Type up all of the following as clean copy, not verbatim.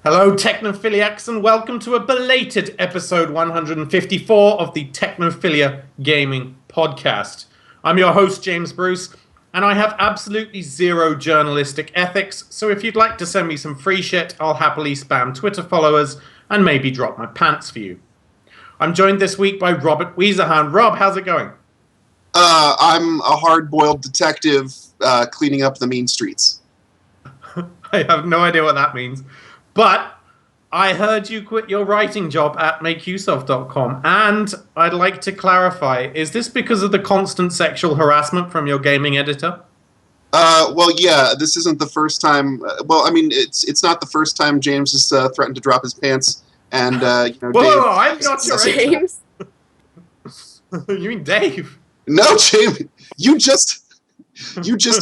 Hello, Technophiliacs, and welcome to a belated episode 154 of the Technophilia Gaming Podcast. I'm your host, James Bruce, and I have absolutely zero journalistic ethics, so if you'd like to send me some free shit, I'll happily spam Twitter followers and maybe drop my pants for you. I'm joined this week by Robert Weezerhound. Rob, how's it going? I'm a hard-boiled detective cleaning up the mean streets. I have no idea what that means. But I heard you quit your writing job at makeuseof.com, and I'd like to clarify, is this because of the constant sexual harassment from your gaming editor? Well, yeah, this isn't the first time. It's not the first time James has threatened to drop his pants, and Whoa, I'm not your James? You mean Dave? No, James, you just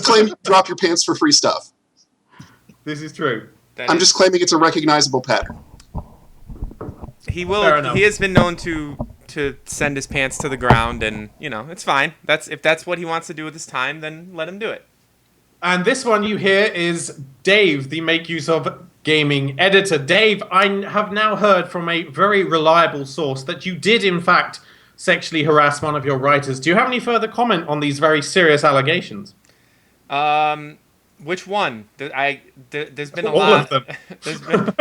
claimed to drop your pants for free stuff. This is true. I'm just claiming it's a recognizable pattern. He has been known to send his pants to the ground, and it's fine. If that's what he wants to do with his time, then let him do it. And this one you hear is Dave, the Make Use of Gaming editor. Dave, I have now heard from a very reliable source that you did in fact sexually harass one of your writers. Do you have any further comment on these very serious allegations? Which one? There's been a All lot. of them. There's been.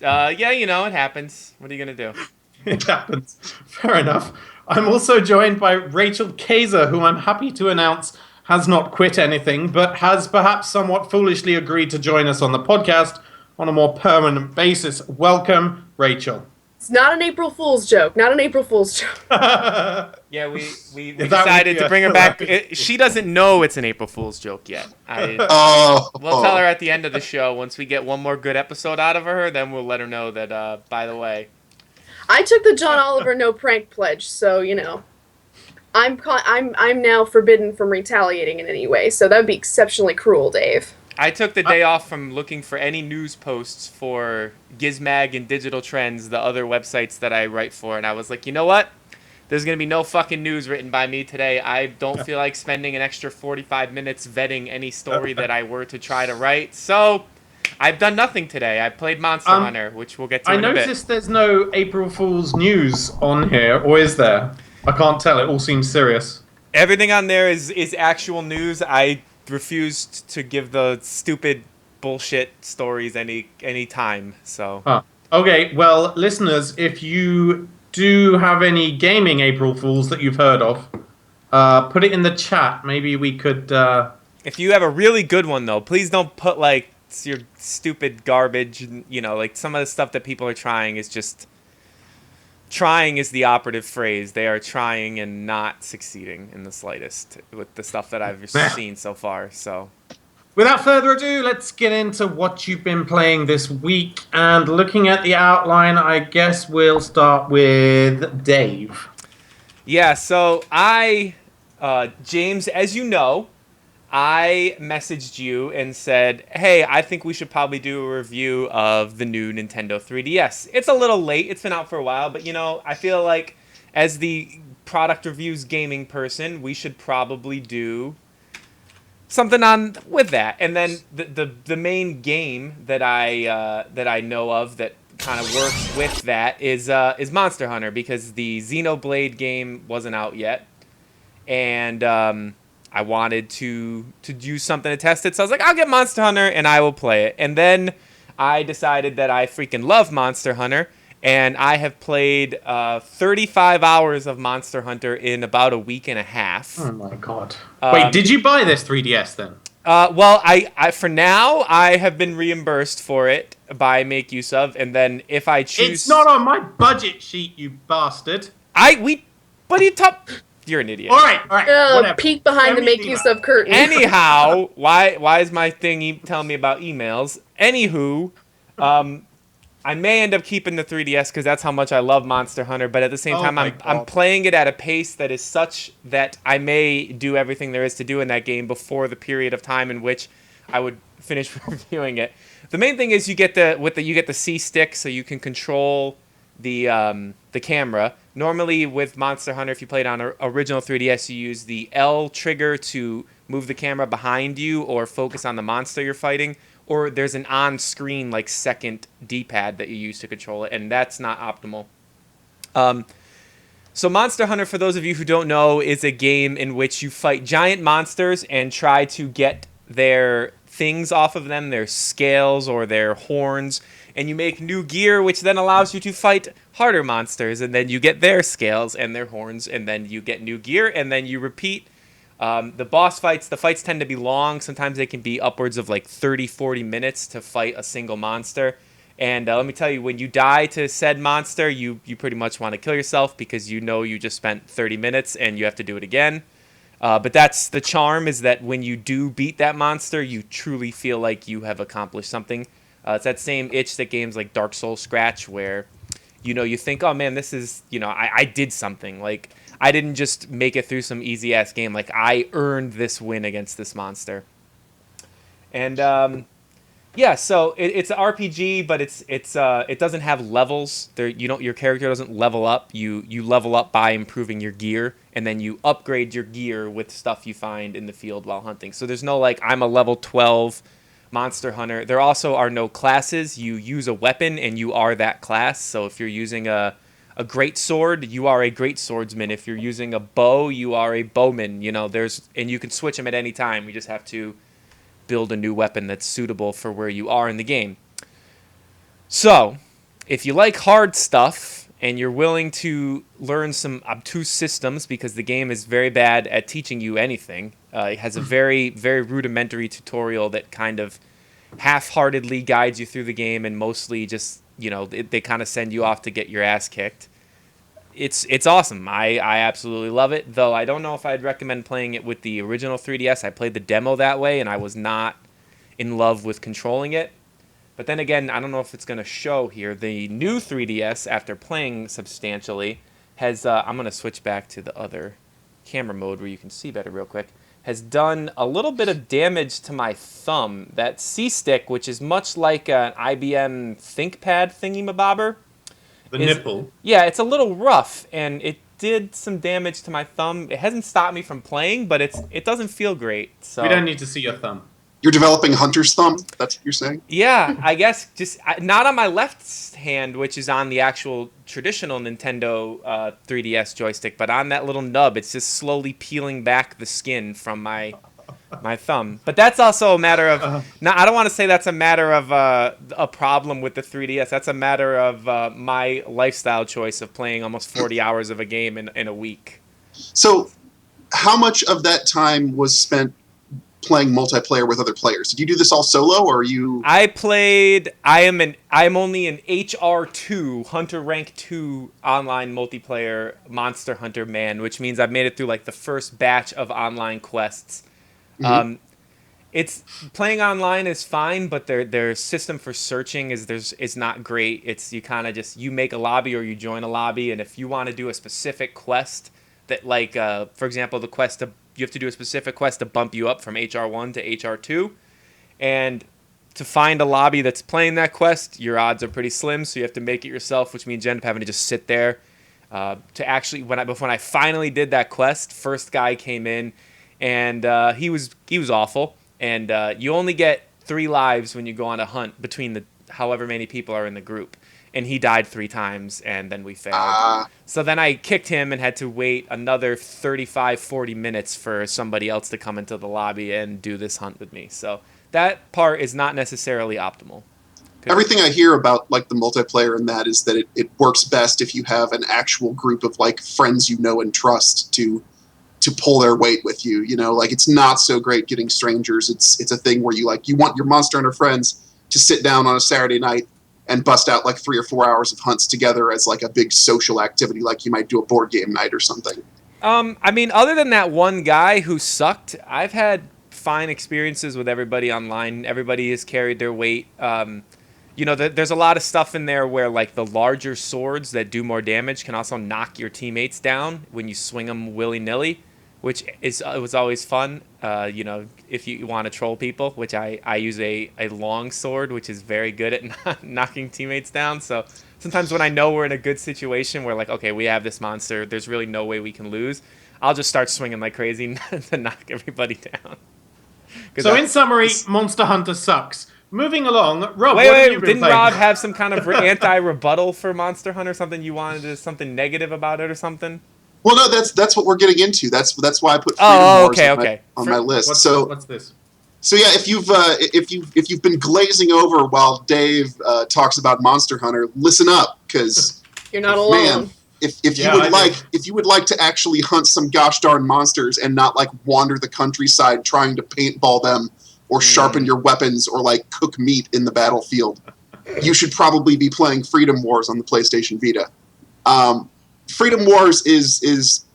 It happens. What are you gonna do? It happens. Fair enough. I'm also joined by Rachel Kaiser, who I'm happy to announce has not quit anything, but has perhaps somewhat foolishly agreed to join us on the podcast on a more permanent basis. Welcome, Rachel. It's not an April Fool's joke. Not an April Fool's joke. Yeah, we decided to bring her back. She doesn't know it's an April Fool's joke yet. We'll tell her at the end of the show. Once we get one more good episode out of her, then we'll let her know that, by the way. I took the John Oliver no prank pledge, so, I'm now forbidden from retaliating in any way, so that would be exceptionally cruel, Dave. I took the day off from looking for any news posts for Gizmag and Digital Trends, the other websites that I write for, and I was like, you know what? There's going to be no fucking news written by me today. I don't feel like spending an extra 45 minutes vetting any story that I were to try to write, so I've done nothing today. I played Monster Hunter, which we'll get to in a bit. I noticed there's no April Fool's news on here, or is there? I can't tell. It all seems serious. Everything on there is actual news. I refused to give the stupid bullshit stories any time. So okay, well, listeners, if you do have any gaming April Fools that you've heard of, put it in the chat. Maybe we could. If you have a really good one, though, please don't put like your stupid garbage. Like some of the stuff that people are trying is just. Trying is the operative phrase. They are trying and not succeeding in the slightest with the stuff that I've seen so far. So, without further ado, let's get into what you've been playing this week. And looking at the outline, I guess we'll start with Dave. Yeah, so James, as you know, I messaged you and said, hey, I think we should probably do a review of the new Nintendo 3DS. It's a little late. It's been out for a while, but, I feel like as the product reviews gaming person, we should probably do something on with that. And then the main game that I know of that kind of works with that is Monster Hunter, because the Xenoblade game wasn't out yet. And I wanted to use something to test it, so I was like, I'll get Monster Hunter and I will play it. And then I decided that I freaking love Monster Hunter, and I have played 35 hours of Monster Hunter in about a week and a half. Oh my god! Wait, did you buy this 3DS then? Well, I for now I have been reimbursed for it by Make Use of, and then if I choose, it's not on my budget sheet, you bastard. You're an idiot. All right. Whatever. Peek behind the Make Use of curtain. Anyhow, why is my thing telling me about emails? Anywho, I may end up keeping the 3DS because that's how much I love Monster Hunter. But at the same time, I'm playing it at a pace that is such that I may do everything there is to do in that game before the period of time in which I would finish reviewing it. The main thing is you get the C stick, so you can control the camera. Normally with Monster Hunter, if you played on original 3DS, you use the L trigger to move the camera behind you or focus on the monster you're fighting, or there's an on-screen like second D-pad that you use to control it, and that's not optimal. So Monster Hunter, for those of you who don't know, is a game in which you fight giant monsters and try to get their things off of them, their scales or their horns, and you make new gear, which then allows you to fight harder monsters, and then you get their scales and their horns, and then you get new gear, and then you repeat. The fights tend to be long. Sometimes they can be upwards of like 30, 40 minutes to fight a single monster. And let me tell you, when you die to said monster, you pretty much want to kill yourself because you know you just spent 30 minutes and you have to do it again. But that's the charm, is that when you do beat that monster, you truly feel like you have accomplished something. It's that same itch that games like Dark Souls scratch, where you think, oh man, this is, I did something. Like, I didn't just make it through some easy-ass game. Like, I earned this win against this monster. And yeah, so it's an RPG, but it doesn't have levels. Your character doesn't level up. You level up by improving your gear, and then you upgrade your gear with stuff you find in the field while hunting. So there's no like, I'm a level 12 monster hunter. There also are no classes. You use a weapon and you are that class. So if you're using a great sword, you are a great swordsman. If you're using a bow, you are a bowman. And you can switch them at any time. You just have to build a new weapon that's suitable for where you are in the game. So, if you like hard stuff and you're willing to learn some obtuse systems, because the game is very bad at teaching you anything, it has a very, very rudimentary tutorial that kind of half-heartedly guides you through the game, and mostly just, they kind of send you off to get your ass kicked. It's awesome. I absolutely love it, though I don't know if I'd recommend playing it with the original 3DS. I played the demo that way, and I was not in love with controlling it. But then again, I don't know if it's going to show here. The new 3DS, after playing substantially, has... I'm going to switch back to the other camera mode where you can see better real quick. Has done a little bit of damage to my thumb. That C-stick, which is much like an IBM ThinkPad thingy-mabobber. The nipple. Yeah, it's a little rough, and it did some damage to my thumb. It hasn't stopped me from playing, but it doesn't feel great. So We don't need to see your thumb. You're developing hunter's thumb? That's what you're saying? Yeah, I guess just not on my left hand, which is on the actual traditional Nintendo 3DS joystick, but on that little nub. It's just slowly peeling back the skin from my thumb. But that's also a matter of... I don't want to say that's a matter of a problem with the 3DS. That's a matter of my lifestyle choice of playing almost 40 hours of a game in a week. So, how much of that time was spent playing multiplayer with other players? Did you do this all solo, or are you... I'm only an HR2, Hunter Rank 2 online multiplayer Monster Hunter man, which means I've made it through like the first batch of online quests. Mm-hmm. It's playing online is fine, but their system for searching is not great. It's you kind of just you make a lobby or you join a lobby, and if you want to do a specific quest that like for example you have to do a specific quest to bump you up from HR1 to HR2, and to find a lobby that's playing that quest, your odds are pretty slim. So you have to make it yourself, which means you end up having to just sit there. To actually when I finally did that quest, first guy came in, and he was awful. And you only get 3 lives when you go on a hunt between the however many people are in the group. And he died 3 times, and then we failed. So then I kicked him and had to wait another 35, 40 minutes for somebody else to come into the lobby and do this hunt with me. So that part is not necessarily optimal. Everything I hear about like the multiplayer in that is that it works best if you have an actual group of like friends you know and trust to pull their weight with you. Like it's not so great getting strangers. It's a thing where you want your Monster Hunter friends to sit down on a Saturday night and bust out like 3 or 4 hours of hunts together as like a big social activity, like you might do a board game night or something. I mean, other than that one guy who sucked, I've had fine experiences with everybody online. Everybody has carried their weight. There's a lot of stuff in there where like the larger swords that do more damage can also knock your teammates down when you swing them willy-nilly, which it was always fun. If you want to troll people, which I use a long sword, which is very good at knocking teammates down. So sometimes when I know we're in a good situation where like, okay, we have this monster, there's really no way we can lose, I'll just start swinging like crazy to knock everybody down. So in summary, Monster Hunter sucks. moving along, Rob. what have Wait, you been didn't playing? Rob have some kind of anti-rebuttal for Monster Hunter? Something you wanted to, something negative about it or something? Well, no, that's what we're getting into. That's why I put Freedom Wars on my list. What's this? So yeah, if you've been glazing over while Dave talks about Monster Hunter, listen up, because You're not alone. man, if you would like to actually hunt some gosh darn monsters and not like wander the countryside trying to paintball them or sharpen your weapons or like cook meat in the battlefield, you should probably be playing Freedom Wars on the PlayStation Vita. Freedom Wars is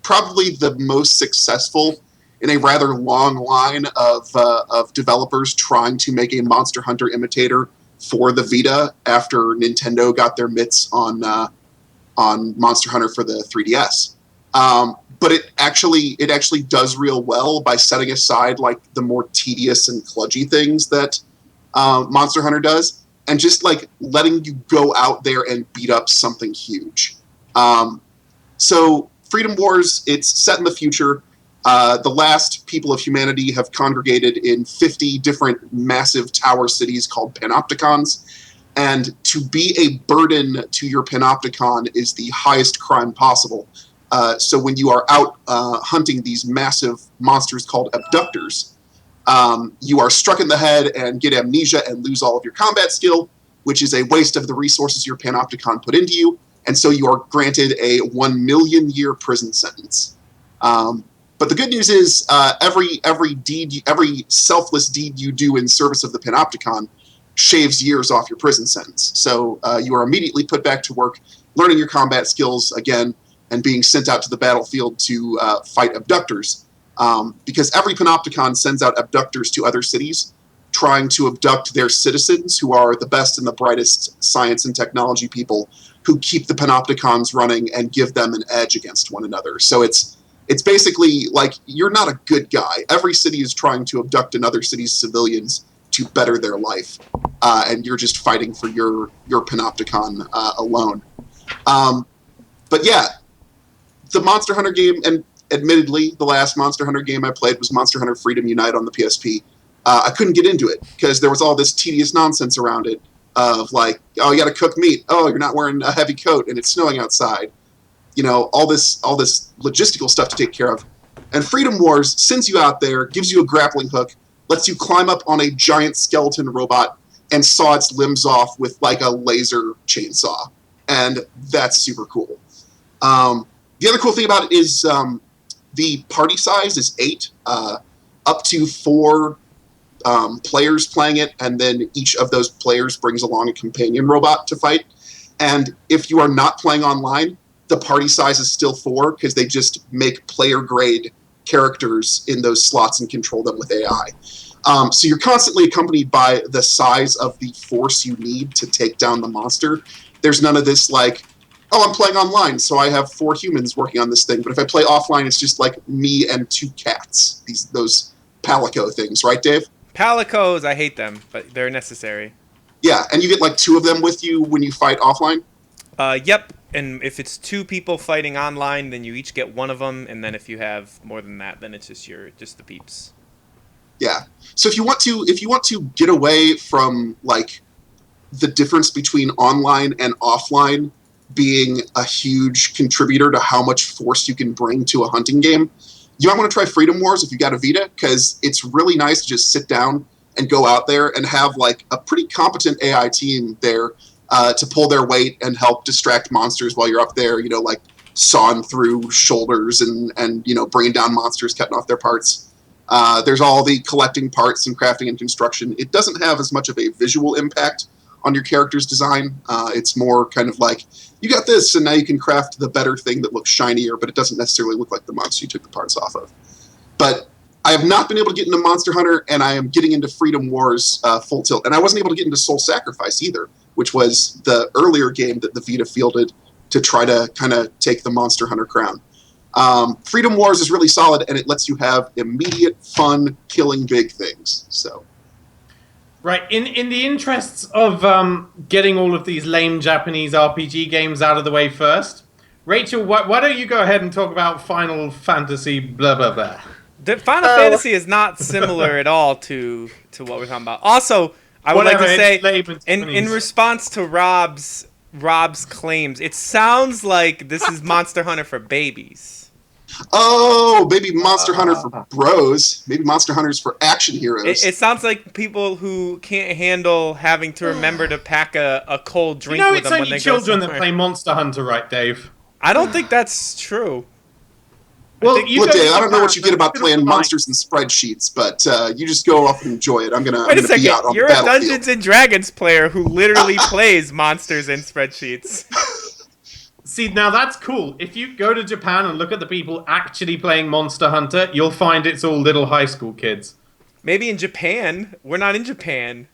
probably the most successful in a rather long line of developers trying to make a Monster Hunter imitator for the Vita after Nintendo got their mitts on Monster Hunter for the 3DS. But it actually does real well by setting aside like the more tedious and kludgy things that Monster Hunter does, and just like letting you go out there and beat up something huge. So Freedom Wars, it's set in the future. The last people of humanity have congregated in 50 different massive tower cities called panopticons. And to be a burden to your panopticon is the highest crime possible. So when you are out hunting these massive monsters called abductors, you are struck in the head and get amnesia and lose all of your combat skill, which is a waste of the resources your panopticon put into you. And so you are granted a 1 million year prison sentence. But the good news is every selfless deed you do in service of the panopticon shaves years off your prison sentence. So you are immediately put back to work, learning your combat skills again, and being sent out to the battlefield to fight abductors. Because every panopticon sends out abductors to other cities, trying to abduct their citizens, who are the best and the brightest science and technology people, who keep the panopticons running and give them an edge against one another. So it's basically like you're not a good guy. Every city is trying to abduct another city's civilians to better their life, and you're just fighting for your panopticon alone. But yeah, the Monster Hunter game, and admittedly, the last Monster Hunter game I played was Monster Hunter Freedom Unite on the PSP. I couldn't get into it because there was all this tedious nonsense around it of like, oh, you got to cook meat. Oh, you're not wearing a heavy coat and it's snowing outside. You know, all this logistical stuff to take care of. And Freedom Wars sends you out there, gives you a grappling hook, lets you climb up on a giant skeleton robot and saw its limbs off with like a laser chainsaw. And that's super cool. The other cool thing about it is the party size is 8, up to 4 players playing it, and then each of those players brings along a companion robot to fight. And if you are not playing online, the party size is still 4 because they just make player-grade characters in those slots and control them with AI. So you're constantly accompanied by the size of the force you need to take down the monster. There's none of this like, oh, I'm playing online, so I have 4 humans working on this thing. But if I play offline, it's just like me and 2 cats. Those palico things, right, Dave? Palicos, I hate them, but they're necessary. Yeah, and you get like 2 of them with you when you fight offline? Yep. And if it's 2 people fighting online, then you each get 1 of them. And then if you have more than that, then it's just the peeps. Yeah. So if you want to get away from like the difference between online and offline being a huge contributor to how much force you can bring to a hunting game, you might want to try Freedom Wars if you got a Vita, because it's really nice to just sit down and go out there and have like a pretty competent AI team there to pull their weight and help distract monsters while you're up there, you know, like sawing through shoulders and you know, bringing down monsters, cutting off their parts. There's all the collecting parts and crafting and construction. It doesn't have as much of a visual impact on your character's design. It's more kind of like, you got this, and now you can craft the better thing that looks shinier, but it doesn't necessarily look like the monster you took the parts off of. But I have not been able to get into Monster Hunter, and I am getting into Freedom Wars full tilt. And I wasn't able to get into Soul Sacrifice either, which was the earlier game that the Vita fielded to try to kind of take the Monster Hunter crown. Freedom Wars is really solid, and it lets you have immediate fun killing big things. So, right, in the interests of getting all of these lame Japanese RPG games out of the way first, Rachel, why don't you go ahead and talk about Final Fantasy blah blah blah? The Final Fantasy is not similar at all to what we're talking about. Also, I would like Whatever, to say, it's lame and in Japanese. response to Rob's claims, it sounds like this is Monster Hunter for babies. Oh, maybe Monster Hunter for bros. Maybe Monster Hunter's for action heroes. It sounds like people who can't handle having to remember to pack a cold drink You know, with it's them when only they children go that somewhere. play Monster Hunter, right, Dave? I don't think that's true. Well, Look, Dave, I don't know what you get about playing monsters in spreadsheets, but you just go off and enjoy it. I'm gonna Wait a be second, out on you're the a battlefield. Dungeons and Dragons player who literally plays monsters in spreadsheets. See, now that's cool. If you go to Japan and look at the people actually playing Monster Hunter, you'll find it's all little high school kids. Maybe in Japan. We're not in Japan.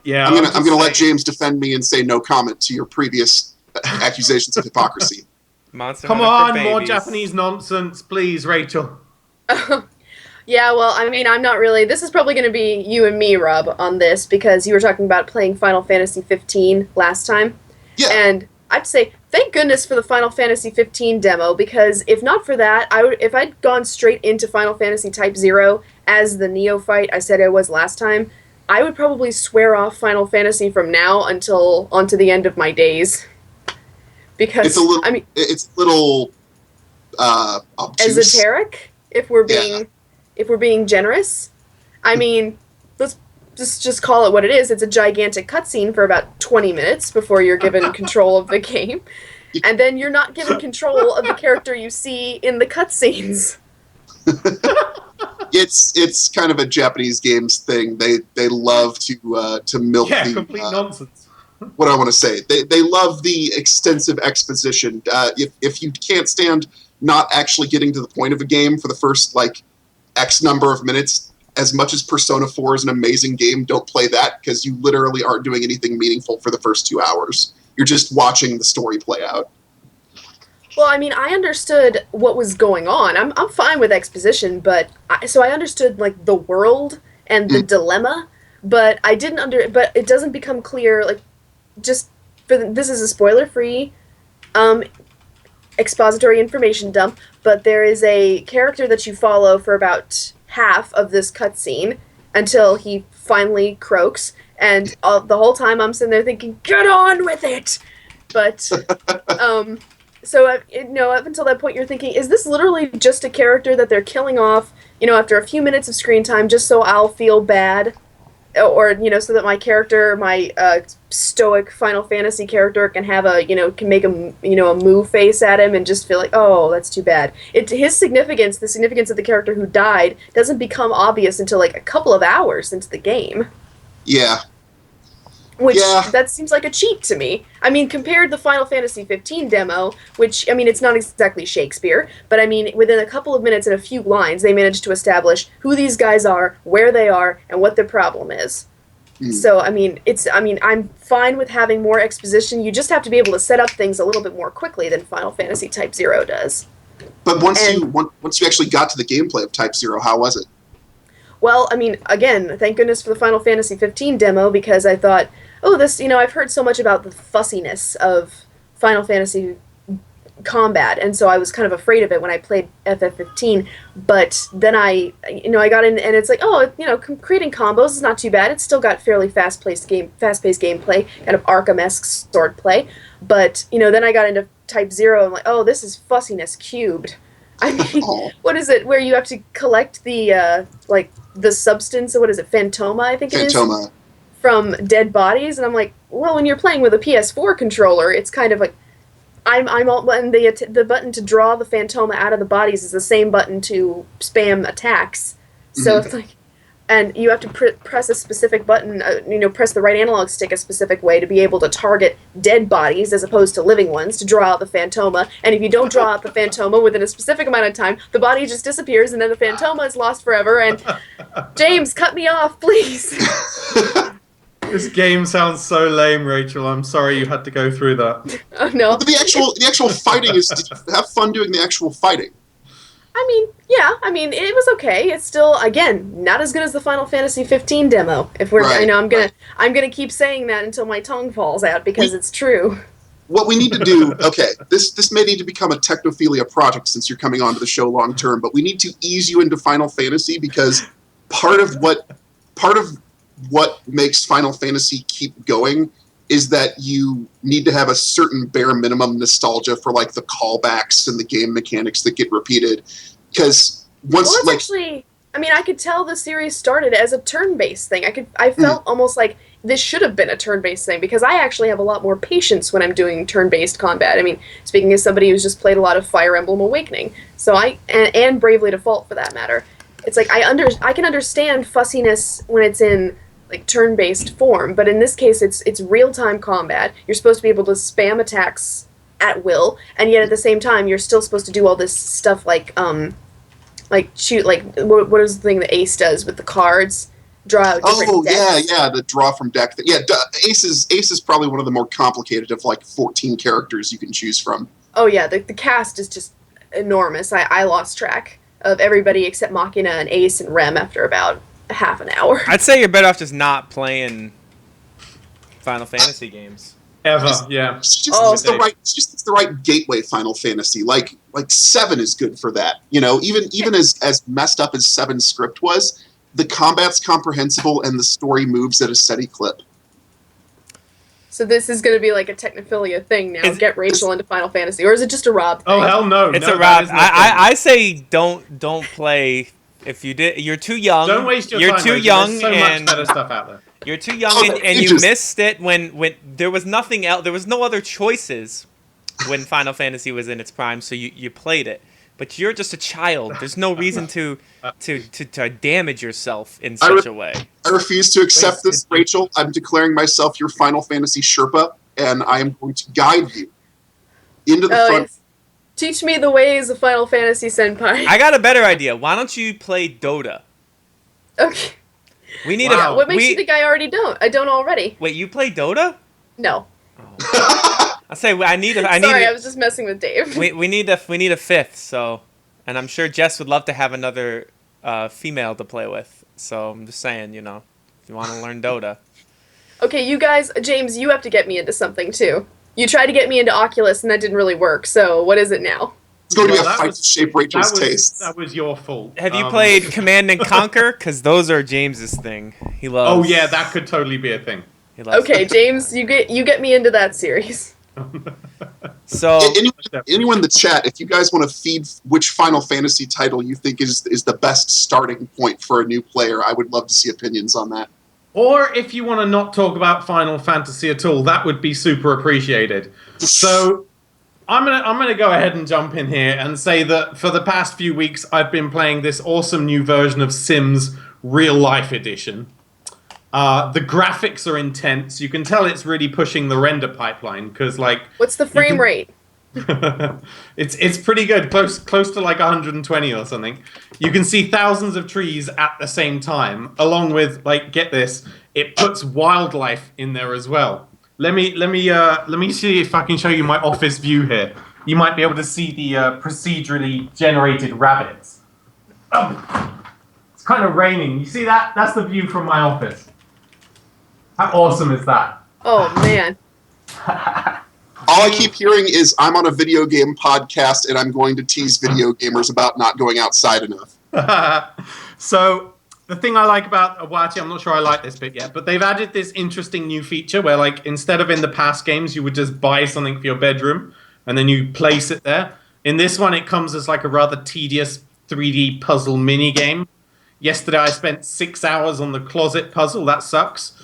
Yeah, I'm just gonna let saying. James defend me and say no comment to your previous accusations of hypocrisy. Monster Come Hunter for on, more babies. Japanese nonsense, please, Rachel. Yeah, well, I mean, I'm not really. This is probably going to be you and me, Rob, on this because you were talking about playing Final Fantasy 15 last time. Yeah. And I'd say thank goodness for the Final Fantasy 15 demo because if not for that, if I'd gone straight into Final Fantasy Type 0 as the neophyte I said I was last time, I would probably swear off Final Fantasy from now until onto the end of my days. Because It's a little. I mean, It's a little obtuse. esoteric if we're being generous. I mean, let's just call it what it is. It's a gigantic cutscene for about 20 minutes before you're given control of the game. And then you're not given control of the character you see in the cutscenes. It's kind of a Japanese games thing. They love to milk Yeah, the complete nonsense. what I want to say. They love the extensive exposition. If you can't stand not actually getting to the point of a game for the first like X number of minutes, as much as Persona 4 is an amazing game, don't play that because you literally aren't doing anything meaningful for the first 2 hours. You're just watching the story play out. Well, I mean, I understood what was going on. I'm fine with exposition, but so I understood like the world and the dilemma, but I didn't but it doesn't become clear like just this is a spoiler-free expository information dump, but there is a character that you follow for about half of this cutscene until he finally croaks, and the whole time I'm sitting there thinking, get on with it! But, so, up until that point you're thinking, is this literally just a character that they're killing off, after a few minutes of screen time just so I'll feel bad? Or, so that my character, my stoic Final Fantasy character can have can make a moo face at him and just feel like, oh, that's too bad. The significance of the character who died doesn't become obvious until like a couple of hours into the game. Yeah. Which, that seems like a cheat to me. I mean, compared to the Final Fantasy 15 demo, which, I mean, it's not exactly Shakespeare, but I mean, within a couple of minutes and a few lines, they managed to establish who these guys are, where they are, and what their problem is. So, I mean, I'm fine with having more exposition. You just have to be able to set up things a little bit more quickly than Final Fantasy Type 0 does. But once you actually got to the gameplay of Type 0, how was it? Well, I mean, again, thank goodness for the Final Fantasy 15 demo, because I thought, oh, this, I've heard so much about the fussiness of Final Fantasy combat, and so I was kind of afraid of it when I played FF15, but then I got in, and it's like, oh, creating combos is not too bad. It's still got fairly fast-paced gameplay, kind of Arkham-esque sword play, but, then I got into Type 0, and I'm like, oh, this is fussiness cubed. I mean, what is it, where you have to collect the, the substance, what is it, Phantoma, I think it is? Phantoma. From dead bodies, and I'm like, well, when you're playing with a PS4 controller, it's kind of like, and the button to draw the Phantoma out of the bodies is the same button to spam attacks. So it's like, and you have to press a specific button, press the right analog stick a specific way to be able to target dead bodies as opposed to living ones to draw out the Phantoma. And if you don't draw out the Phantoma within a specific amount of time, the body just disappears and then the Phantoma is lost forever. And James, cut me off, please. This game sounds so lame, Rachel. I'm sorry you had to go through that. Oh no. But the actual fighting is. Did you have fun doing the actual fighting? I mean, yeah. I mean, it was okay. It's still, again, not as good as the Final Fantasy 15 demo. If we're, Right, I'm gonna keep saying that until my tongue falls out because it's true. What we need to do, okay, this may need to become a Technophilia project since you're coming onto the show long term, but we need to ease you into Final Fantasy because part of what makes Final Fantasy keep going is that you need to have a certain bare minimum nostalgia for like the callbacks and the game mechanics that get repeated. Because once, Well, that's like, actually. I mean, I could tell the series started as a turn-based thing. I felt almost like this should have been a turn-based thing because I actually have a lot more patience when I'm doing turn-based combat. I mean, speaking as somebody who's just played a lot of Fire Emblem Awakening, so and Bravely Default for that matter, it's like I can understand fussiness when it's in like turn-based form, but in this case, it's real-time combat. You're supposed to be able to spam attacks at will, and yet at the same time, you're still supposed to do all this stuff like shoot, like what is the thing that Ace does with the cards? Draw out different decks. Yeah, the draw from deck. Ace is probably one of the more complicated of like 14 characters you can choose from. Oh yeah, the cast is just enormous. I lost track of everybody except Machina and Ace and Rem after about half an hour. I'd say you're better off just not playing Final Fantasy games. Ever, yeah. It's the right gateway Final Fantasy. Like 7 is good for that. You know, even as messed up as 7's script was, the combat's comprehensible and the story moves at a steady clip. So this is going to be like a Technophilia thing now. Get Rachel into Final Fantasy, or is it just a Rob thing? Oh hell no! It's no, a Rob. I say don't play. If you did, you're too young. Don't waste your you're time. Too Rachel. young, There's so and much better stuff out there. You're too young, and you missed it when there was nothing else. There was no other choices when Final Fantasy was in its prime, so you played it. But you're just a child. There's no reason to damage yourself in such a way. I refuse to accept this, Rachel. I'm declaring myself your Final Fantasy Sherpa, and I am going to guide you into the front. Yes. Teach me the ways of Final Fantasy Senpai. I got a better idea. Why don't you play Dota? Okay. We need What makes you think I already don't? I don't already. Wait, you play Dota? No. I say I need. Sorry, I was just messing with Dave. We need a fifth. So, and I'm sure Jess would love to have another female to play with. So I'm just saying, if you want to learn Dota. Okay, you guys, James, you have to get me into something too. You tried to get me into Oculus, and that didn't really work. So what is it now? It's going to be a fight to shape Rachel's taste. That was your fault. Have you played Command and Conquer? Because those are James's thing. He loves. Oh yeah, that could totally be a thing. Okay, James, you get me into that series. So anyone in the chat, if you guys want to feed which Final Fantasy title you think is the best starting point for a new player, I would love to see opinions on that. Or if you want to not talk about Final Fantasy at all, that would be super appreciated. So I'm gonna go ahead and jump in here and say that for the past few weeks I've been playing this awesome new version of Sims Real Life Edition. The graphics are intense. You can tell it's really pushing the render pipeline because what's the frame rate? it's pretty good, close to like 120 or something. You can see thousands of trees at the same time, along with get this, it puts wildlife in there as well. Let me see if I can show you my office view here. You might be able to see the procedurally generated rabbits. Oh, it's kind of raining. You see that? That's the view from my office. How awesome is that? Oh man. All I keep hearing is I'm on a video game podcast and I'm going to tease video gamers about not going outside enough. So the thing I like about Awati, I'm not sure I like this bit yet, but they've added this interesting new feature where instead of in the past games you would just buy something for your bedroom and then you place it there. In this one it comes as a rather tedious 3D puzzle mini game. Yesterday I spent 6 hours on the closet puzzle. That sucks.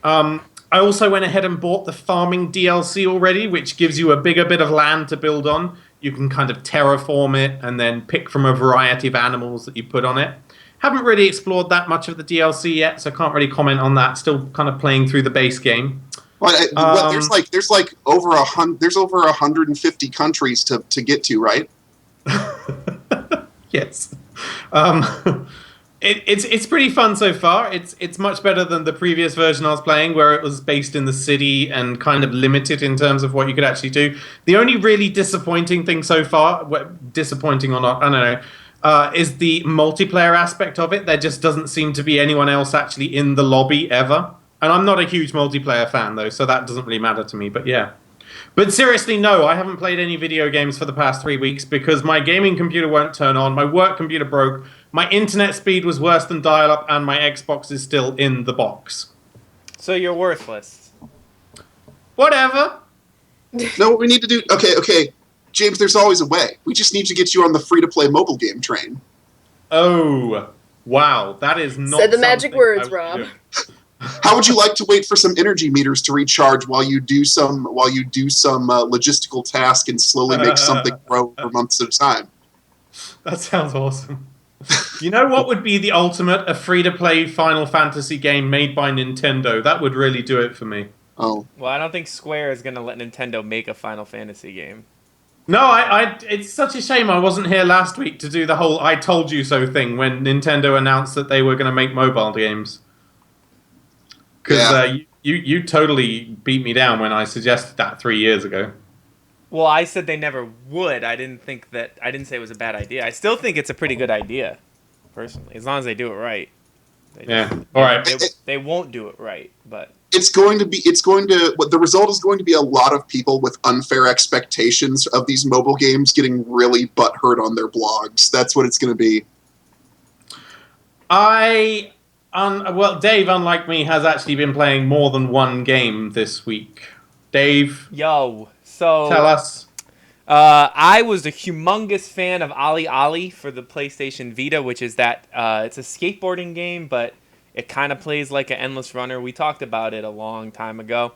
I also went ahead and bought the farming DLC already, which gives you a bigger bit of land to build on. You can kind of terraform it and then pick from a variety of animals that you put on it. Haven't really explored that much of the DLC yet, so I can't really comment on that. Still kind of playing through the base game. Well, there's over 150 countries to get to, right? Yes. It's pretty fun so far. It's much better than the previous version I was playing, where it was based in the city and kind of limited in terms of what you could actually do. The only really disappointing thing so far, disappointing or not, I don't know, is the multiplayer aspect of it. There just doesn't seem to be anyone else actually in the lobby ever. And I'm not a huge multiplayer fan though, so that doesn't really matter to me. But yeah. But seriously, no, I haven't played any video games for the past 3 weeks because my gaming computer won't turn on, my work computer broke, my internet speed was worse than dial-up, and my Xbox is still in the box. So you're worthless. Whatever. No, what we need to do... Okay, James, there's always a way. We just need to get you on the free-to-play mobile game train. Oh, wow, that is not Said the magic something words, I would Rob. do. How would you like to wait for some energy meters to recharge while you do some logistical task and slowly make something grow for months at a time? That sounds awesome. You know what would be the ultimate? A free-to-play Final Fantasy game made by Nintendo. That would really do it for me. Oh. Well, I don't think Square is going to let Nintendo make a Final Fantasy game. No, it's such a shame I wasn't here last week to do the whole I told you so thing when Nintendo announced that they were going to make mobile games. Because you totally beat me down when I suggested that 3 years ago. Well, I said they never would. I didn't say it was a bad idea. I still think it's a pretty good idea, personally, as long as they do it right. All right. They won't do it right, but the result is going to be a lot of people with unfair expectations of these mobile games getting really butthurt on their blogs. That's what it's going to be. Dave, unlike me, has actually been playing more than one game this week. Dave, so tell us. I was a humongous fan of Ali Ali for the PlayStation Vita, which is that it's a skateboarding game, but it kind of plays like an endless runner. We talked about it a long time ago.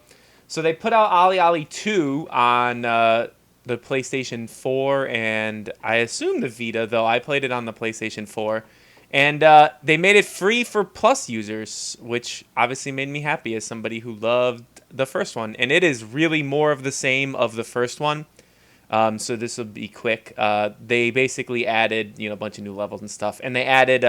So they put out Ali Ali 2 on the PlayStation 4, and I assume the Vita, though I played it on the PlayStation 4. And they made it free for Plus users, which obviously made me happy as somebody who loved the first one. And it is really more of the same of the first one. So this will be quick. They basically added, a bunch of new levels and stuff. And they added,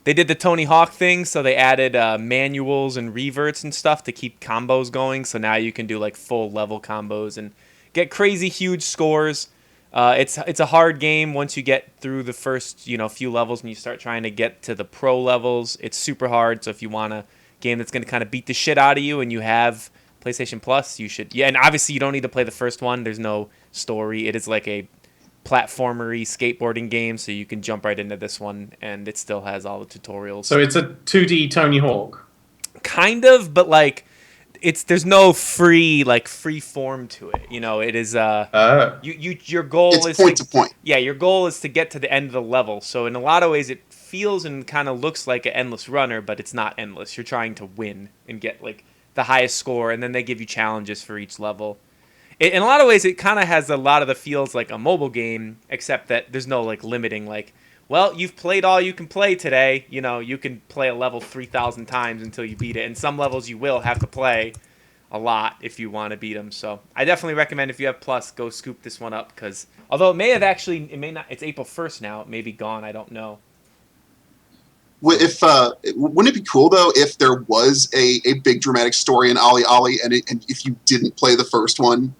they did the Tony Hawk thing. So they added manuals and reverts and stuff to keep combos going. So now you can do like full level combos and get crazy huge scores. It's a hard game once you get through the first few levels and you start trying to get to the pro levels. It's super hard. So if you want a game that's going to kind of beat the shit out of you and you have PlayStation Plus, you should. Yeah, and obviously you don't need to play the first one. There's no story. It is like a platformery skateboarding game, so you can jump right into this one, and it still has all the tutorials. So it's a 2D Tony Hawk. Kind of, but like there's no free form to it. It is your goal is point to point. Yeah, your goal is to get to the end of the level. So in a lot of ways it feels and kind of looks like an endless runner, but it's not endless. You're trying to win and get like the highest score, and then they give you challenges for each level. In a lot of ways it kind of has a lot of the feels like a mobile game, except that there's no like limiting well, you've played all you can play today. You can play a level 3,000 times until you beat it. And some levels you will have to play a lot if you want to beat them. So I definitely recommend if you have Plus, go scoop this one up. Because although it may not, it's April 1st now. It may be gone. I don't know. Wouldn't it be cool though if there was a big dramatic story in Ali Ali and if you didn't play the first one,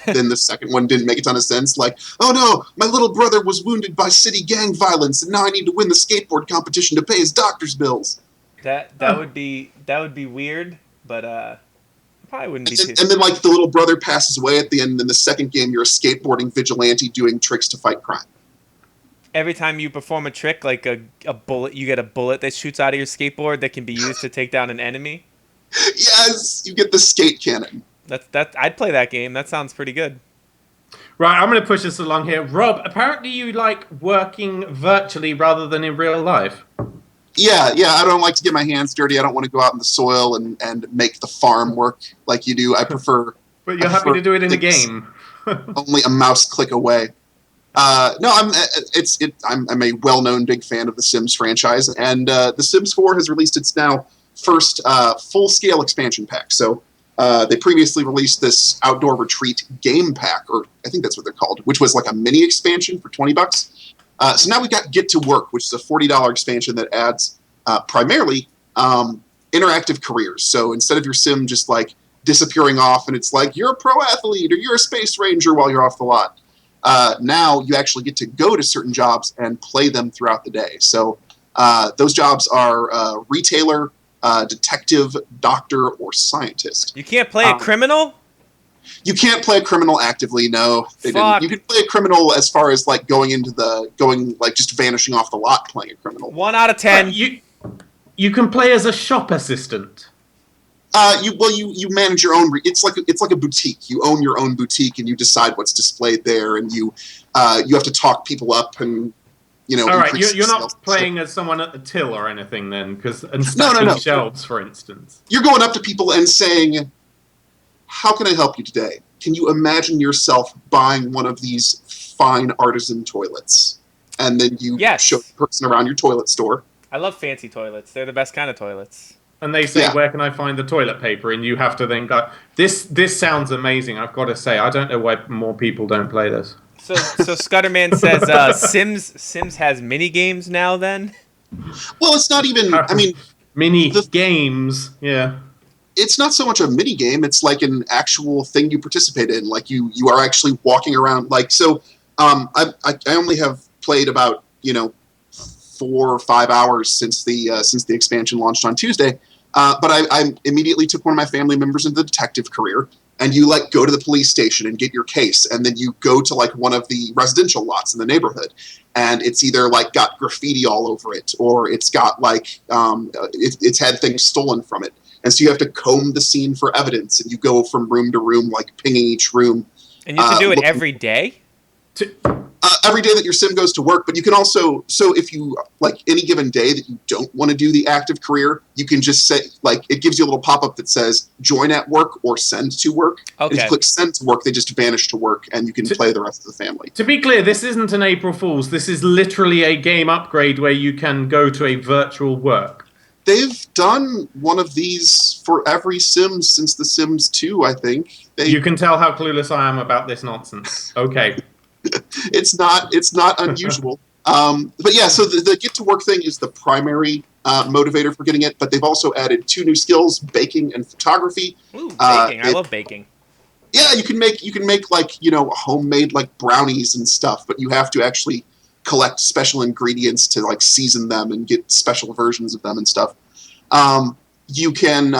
then the second one didn't make a ton of sense? Oh no, my little brother was wounded by city gang violence and now I need to win the skateboard competition to pay his doctor's bills. That would be weird, but probably wouldn't be. And then the little brother passes away at the end. And in the second game, you're a skateboarding vigilante doing tricks to fight crime. Every time you perform a trick, like a bullet, you get a bullet that shoots out of your skateboard that can be used to take down an enemy. Yes, you get the skate cannon. I'd play that game. That sounds pretty good. Right, I'm going to push this along here. Rob, apparently you like working virtually rather than in real life. Yeah, I don't like to get my hands dirty. I don't want to go out in the soil and make the farm work like you do. I prefer... But you're happy to do it in a game. Only a mouse click away. No, I'm a well-known big fan of the Sims franchise, and The Sims 4 has released its now first full-scale expansion pack. So they previously released this outdoor retreat game pack, or I think that's what they're called, which was like a mini expansion for $20. So now we got Get to Work, which is a $40 expansion that adds primarily interactive careers. So instead of your sim just disappearing off and it's you're a pro athlete or you're a space ranger while you're off the lot. Now you actually get to go to certain jobs and play them throughout the day. So those jobs are retailer, detective, doctor, or scientist. You can't play a criminal? You can't play a criminal actively. No, they Fuck. didn't. You can play a criminal as far as like just vanishing off the lot playing a criminal. 1 out of 10. You can play as a shop assistant. You manage your own. It's like a boutique. You own your own boutique, and you decide what's displayed there, and you have to talk people up, and All right, you're not playing as someone at the till or anything then, and stacking shelves, for instance. You're going up to people and saying, "How can I help you today? Can you imagine yourself buying one of these fine artisan toilets?" And then you show the person around your toilet store. I love fancy toilets. They're the best kind of toilets. And they say, where can I find the toilet paper? And you have to then go, this sounds amazing. I've got to say, I don't know why more people don't play this. So Scudderman says Sims has mini games now. Then, well, it's not even. I mean, mini games. Yeah, it's not so much a mini game. It's like an actual thing you participate in. Like you are actually walking around. Like so, I only have played about 4 or 5 hours since the expansion launched on Tuesday. But I immediately took one of my family members into the detective career, and you like go to the police station and get your case, and then you go to like one of the residential lots in the neighborhood, and it's either like got graffiti all over it, or it's got like it's had things stolen from it, and so you have to comb the scene for evidence, and you go from room to room, like pinging each room. And you have to do it every day? Every day that your sim goes to work, but you can also, so if you, like any given day that you don't want to do the active career, you can just say, like, it gives you a little pop-up that says join at work or send to work. Okay. If you click send to work, they just vanish to work, and you can play the rest of the family. To be clear, this isn't an April Fool's. This is literally a game upgrade where you can go to a virtual work. They've done one of these for every sim since The Sims 2, I think. You can tell how clueless I am about this nonsense. Okay. It's not unusual. But yeah, so the get to work thing is the primary motivator for getting it, but they've also added 2 new skills, baking and photography. Ooh, baking. I love baking. Yeah, you can make like, homemade like brownies and stuff, but you have to actually collect special ingredients to like season them and get special versions of them and stuff. You can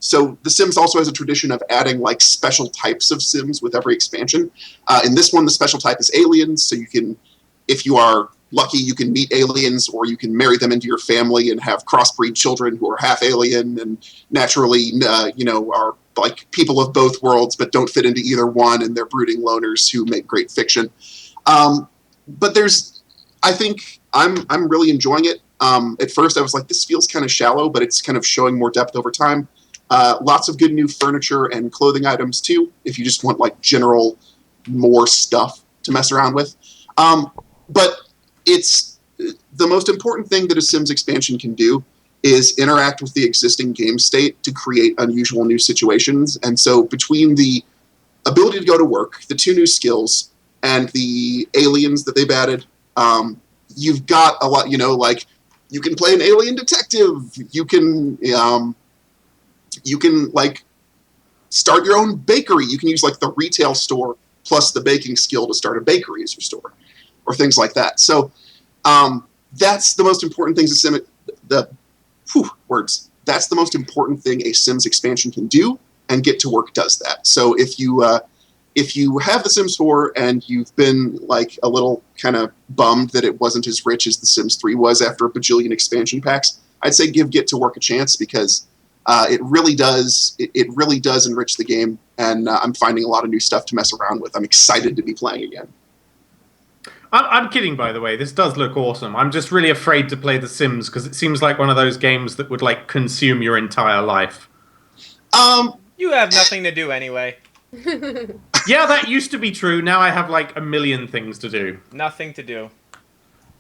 So The Sims also has a tradition of adding like special types of Sims with every expansion. In this one, the special type is aliens. So you can, if you are lucky, you can meet aliens, or you can marry them into your family and have crossbreed children who are half alien and naturally, are like people of both worlds, but don't fit into either one, and they're brooding loners who make great fiction. But I think I'm really enjoying it. At first, I was like, this feels kind of shallow, but it's kind of showing more depth over time. Lots of good new furniture and clothing items too, if you just want like general more stuff to mess around with. But it's the most important thing that a Sims expansion can do is interact with the existing game state to create unusual new situations. And so between the ability to go to work, the 2 new skills, and the aliens that they've added, you've got a lot, like you can play an alien detective, you can like start your own bakery. You can use like the retail store plus the baking skill to start a bakery as your store, or things like that. So that's the most important thing That's the most important thing a Sims expansion can do, and Get to Work does that. So if you have The Sims 4 and you've been like a little kind of bummed that it wasn't as rich as The Sims 3 was after a bajillion expansion packs, I'd say give Get to Work a chance, because it really does enrich the game, and I'm finding a lot of new stuff to mess around with. I'm excited to be playing again. I'm kidding, by the way. This does look awesome. I'm just really afraid to play The Sims because it seems like one of those games that would like consume your entire life. You have nothing to do anyway. Yeah, that used to be true. Now I have like a million things to do. Nothing to do.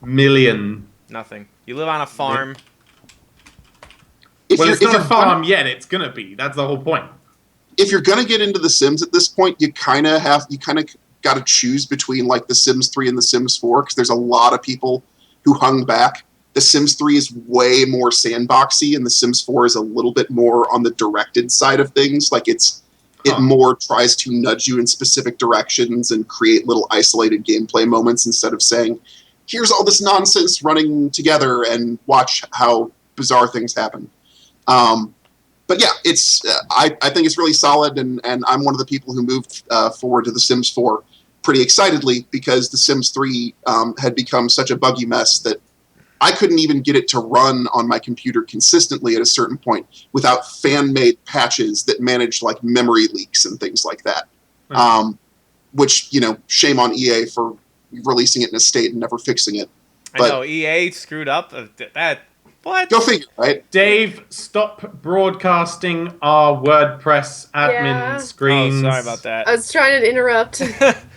Million. Nothing. You live on a farm. Well, it's not a farm yet. It's gonna be. That's the whole point. If you're gonna get into The Sims at this point, you kind of got to choose between like The Sims 3 and The Sims 4, because there's a lot of people who hung back. The Sims 3 is way more sandboxy, and The Sims 4 is a little bit more on the directed side of things. Like it more tries to nudge you in specific directions and create little isolated gameplay moments instead of saying, here's all this nonsense running together and watch how bizarre things happen. but yeah, it's I think it's really solid, and I'm one of the people who moved forward to The Sims 4 pretty excitedly because The Sims 3 had become such a buggy mess that I couldn't even get it to run on my computer consistently at a certain point without fan-made patches that managed like memory leaks and things like that. Which, shame on EA for releasing it in a state and never fixing it. But I know EA screwed up that. What? Go figure, right? Dave, stop broadcasting our WordPress admin screens. Oh, sorry about that. I was trying to interrupt.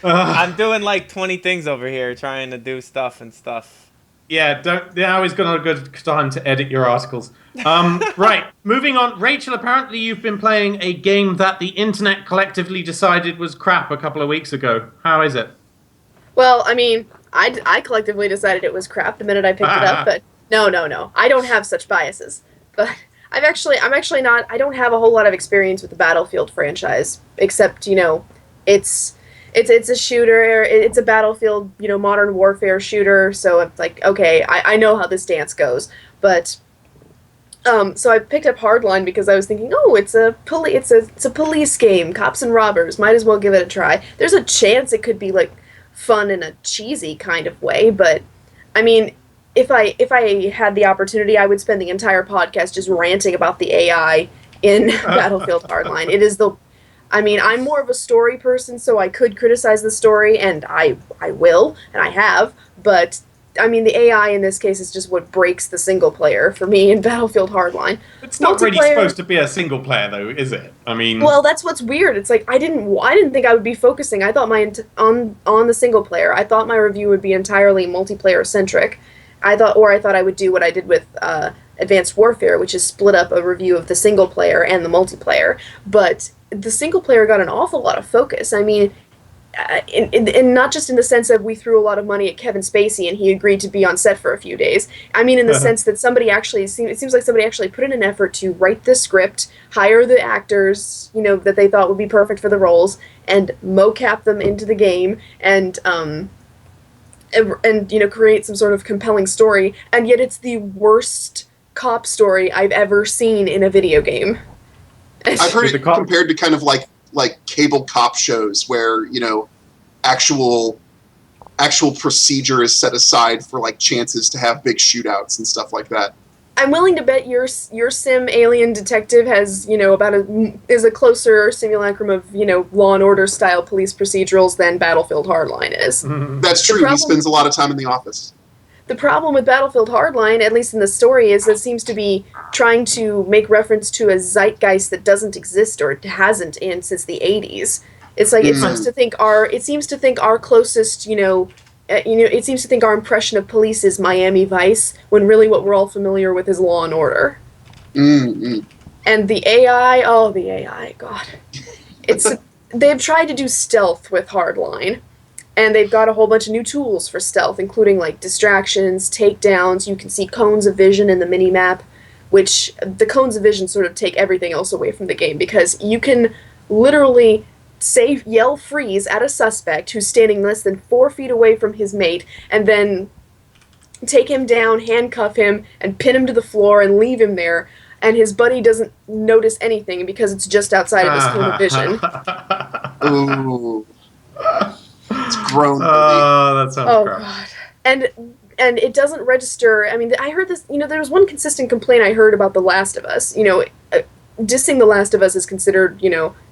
I'm doing like 20 things over here, trying to do stuff and stuff. Yeah, now is not a good time to edit your articles. Right, moving on. Rachel, apparently you've been playing a game that the internet collectively decided was crap a couple of weeks ago. How is it? Well, I mean, I collectively decided it was crap the minute I picked it up, but no. I don't have such biases. But I'm actually not, I don't have a whole lot of experience with the Battlefield franchise, except, it's a shooter, it's a Battlefield, modern warfare shooter, so it's like, okay, I know how this dance goes, but, so I picked up Hardline because I was thinking, oh, it's a police game, cops and robbers, might as well give it a try. There's a chance it could be, like, fun in a cheesy kind of way, but, I mean, if I had the opportunity, I would spend the entire podcast just ranting about the AI in Battlefield Hardline. It is I'm more of a story person, so I could criticize the story, and I will, and I have, but, I mean, the AI in this case is just what breaks the single player for me in Battlefield Hardline. It's not really supposed to be a single player, though, is it? I mean... Well, that's what's weird. It's like, I didn't think I would be focusing, I thought on the single player. I thought my review would be entirely multiplayer-centric. I thought I would do what I did with, Advanced Warfare, which is split up a review of the single player and the multiplayer, but the single player got an awful lot of focus. I mean, in not just in the sense of we threw a lot of money at Kevin Spacey and he agreed to be on set for a few days. I mean, in the sense that it seems like somebody actually put in an effort to write the script, hire the actors, that they thought would be perfect for the roles, and mocap them into the game, and create some sort of compelling story, and yet it's the worst cop story I've ever seen in a video game. I've heard it compared to kind of like cable cop shows where, actual procedure is set aside for like chances to have big shootouts and stuff like that. I'm willing to bet your sim alien detective has, is a closer simulacrum of, Law and Order style police procedurals than Battlefield Hardline is. That's true. He spends a lot of time in the office. The problem with Battlefield Hardline, at least in the story, is it seems to be trying to make reference to a zeitgeist that doesn't exist or hasn't since the 80s. It's like it seems to think our closest, it seems to think our impression of police is Miami Vice, when really what we're all familiar with is Law and Order. Mm-hmm. And the AI, God. They've tried to do stealth with Hardline, and they've got a whole bunch of new tools for stealth, including like distractions, takedowns. You can see cones of vision in the mini-map, which the cones of vision sort of take everything else away from the game, because you can literally yell freeze at a suspect who's standing less than 4 feet away from his mate, and then take him down, handcuff him, and pin him to the floor and leave him there, and his buddy doesn't notice anything because it's just outside of his cone of vision. Ooh. It's grown. Oh, that sounds gross. God. And it doesn't register. I mean, I heard this, there was one consistent complaint I heard about The Last of Us. Dissing The Last of Us is considered,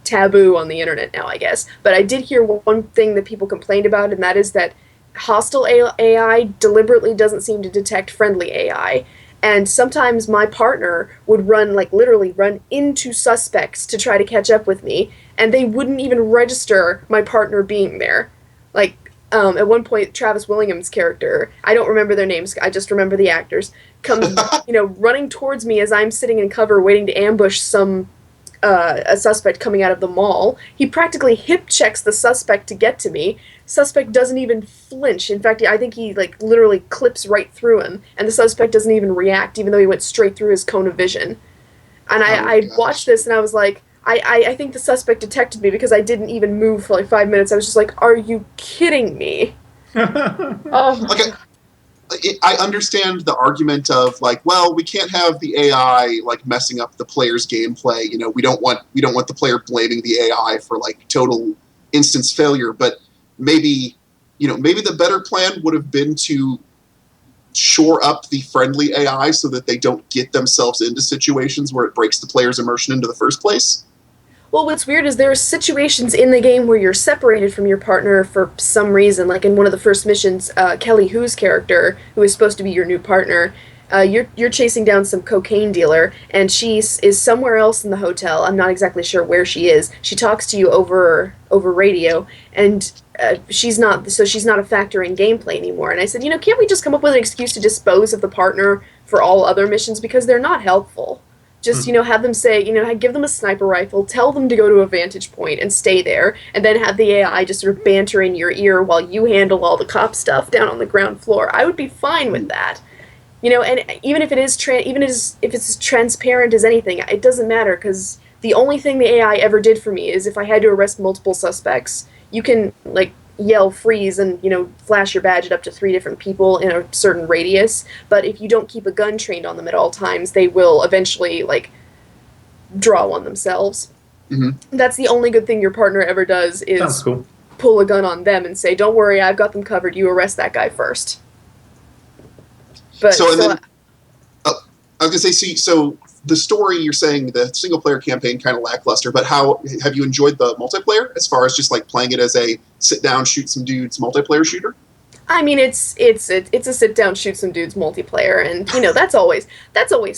taboo on the internet now, I guess. But I did hear one thing that people complained about, and that is that hostile AI deliberately doesn't seem to detect friendly AI. And sometimes my partner would literally run into suspects to try to catch up with me, and they wouldn't even register my partner being there. At one point, Travis Willingham's character, I don't remember their names, I just remember the actors, comes, running towards me as I'm sitting in cover waiting to ambush a suspect coming out of the mall. He practically hip checks the suspect to get to me. Suspect doesn't even flinch. In fact, I think he literally clips right through him, and the suspect doesn't even react, even though he went straight through his cone of vision. And I watched this, and I was like, I think the suspect detected me because I didn't even move for 5 minutes. I was just like, are you kidding me? Oh, I understand the argument of like, well, we can't have the AI like messing up the player's gameplay. You know, we don't want the player blaming the AI for like total instance failure. But maybe the better plan would have been to shore up the friendly AI so that they don't get themselves into situations where it breaks the player's immersion into the first place. Well, what's weird is there are situations in the game where you're separated from your partner for some reason. Like in one of the first missions, Kelly Hu's character, who is supposed to be your new partner, you're chasing down some cocaine dealer, and she is somewhere else in the hotel. I'm not exactly sure where she is. She talks to you over radio, and she's not a factor in gameplay anymore. And I said, can't we just come up with an excuse to dispose of the partner for all other missions, because they're not helpful. Just, have them say, give them a sniper rifle, tell them to go to a vantage point and stay there, and then have the AI just sort of banter in your ear while you handle all the cop stuff down on the ground floor. I would be fine with that. And even if it is if it's as transparent as anything, it doesn't matter, because the only thing the AI ever did for me is if I had to arrest multiple suspects, you can, like, yell freeze and, flash your badge at up to 3 different people in a certain radius, but if you don't keep a gun trained on them at all times, they will eventually, like, draw on themselves. Mm-hmm. That's the only good thing your partner ever does, is cool. Pull a gun on them and say, don't worry, I've got them covered, you arrest that guy first. But I was gonna say, so the story, you're saying the single player campaign kind of lackluster, but how have you enjoyed the multiplayer as far as just like playing it as a sit down, shoot some dudes multiplayer shooter? I mean, it's a sit down, shoot some dudes multiplayer, and that's always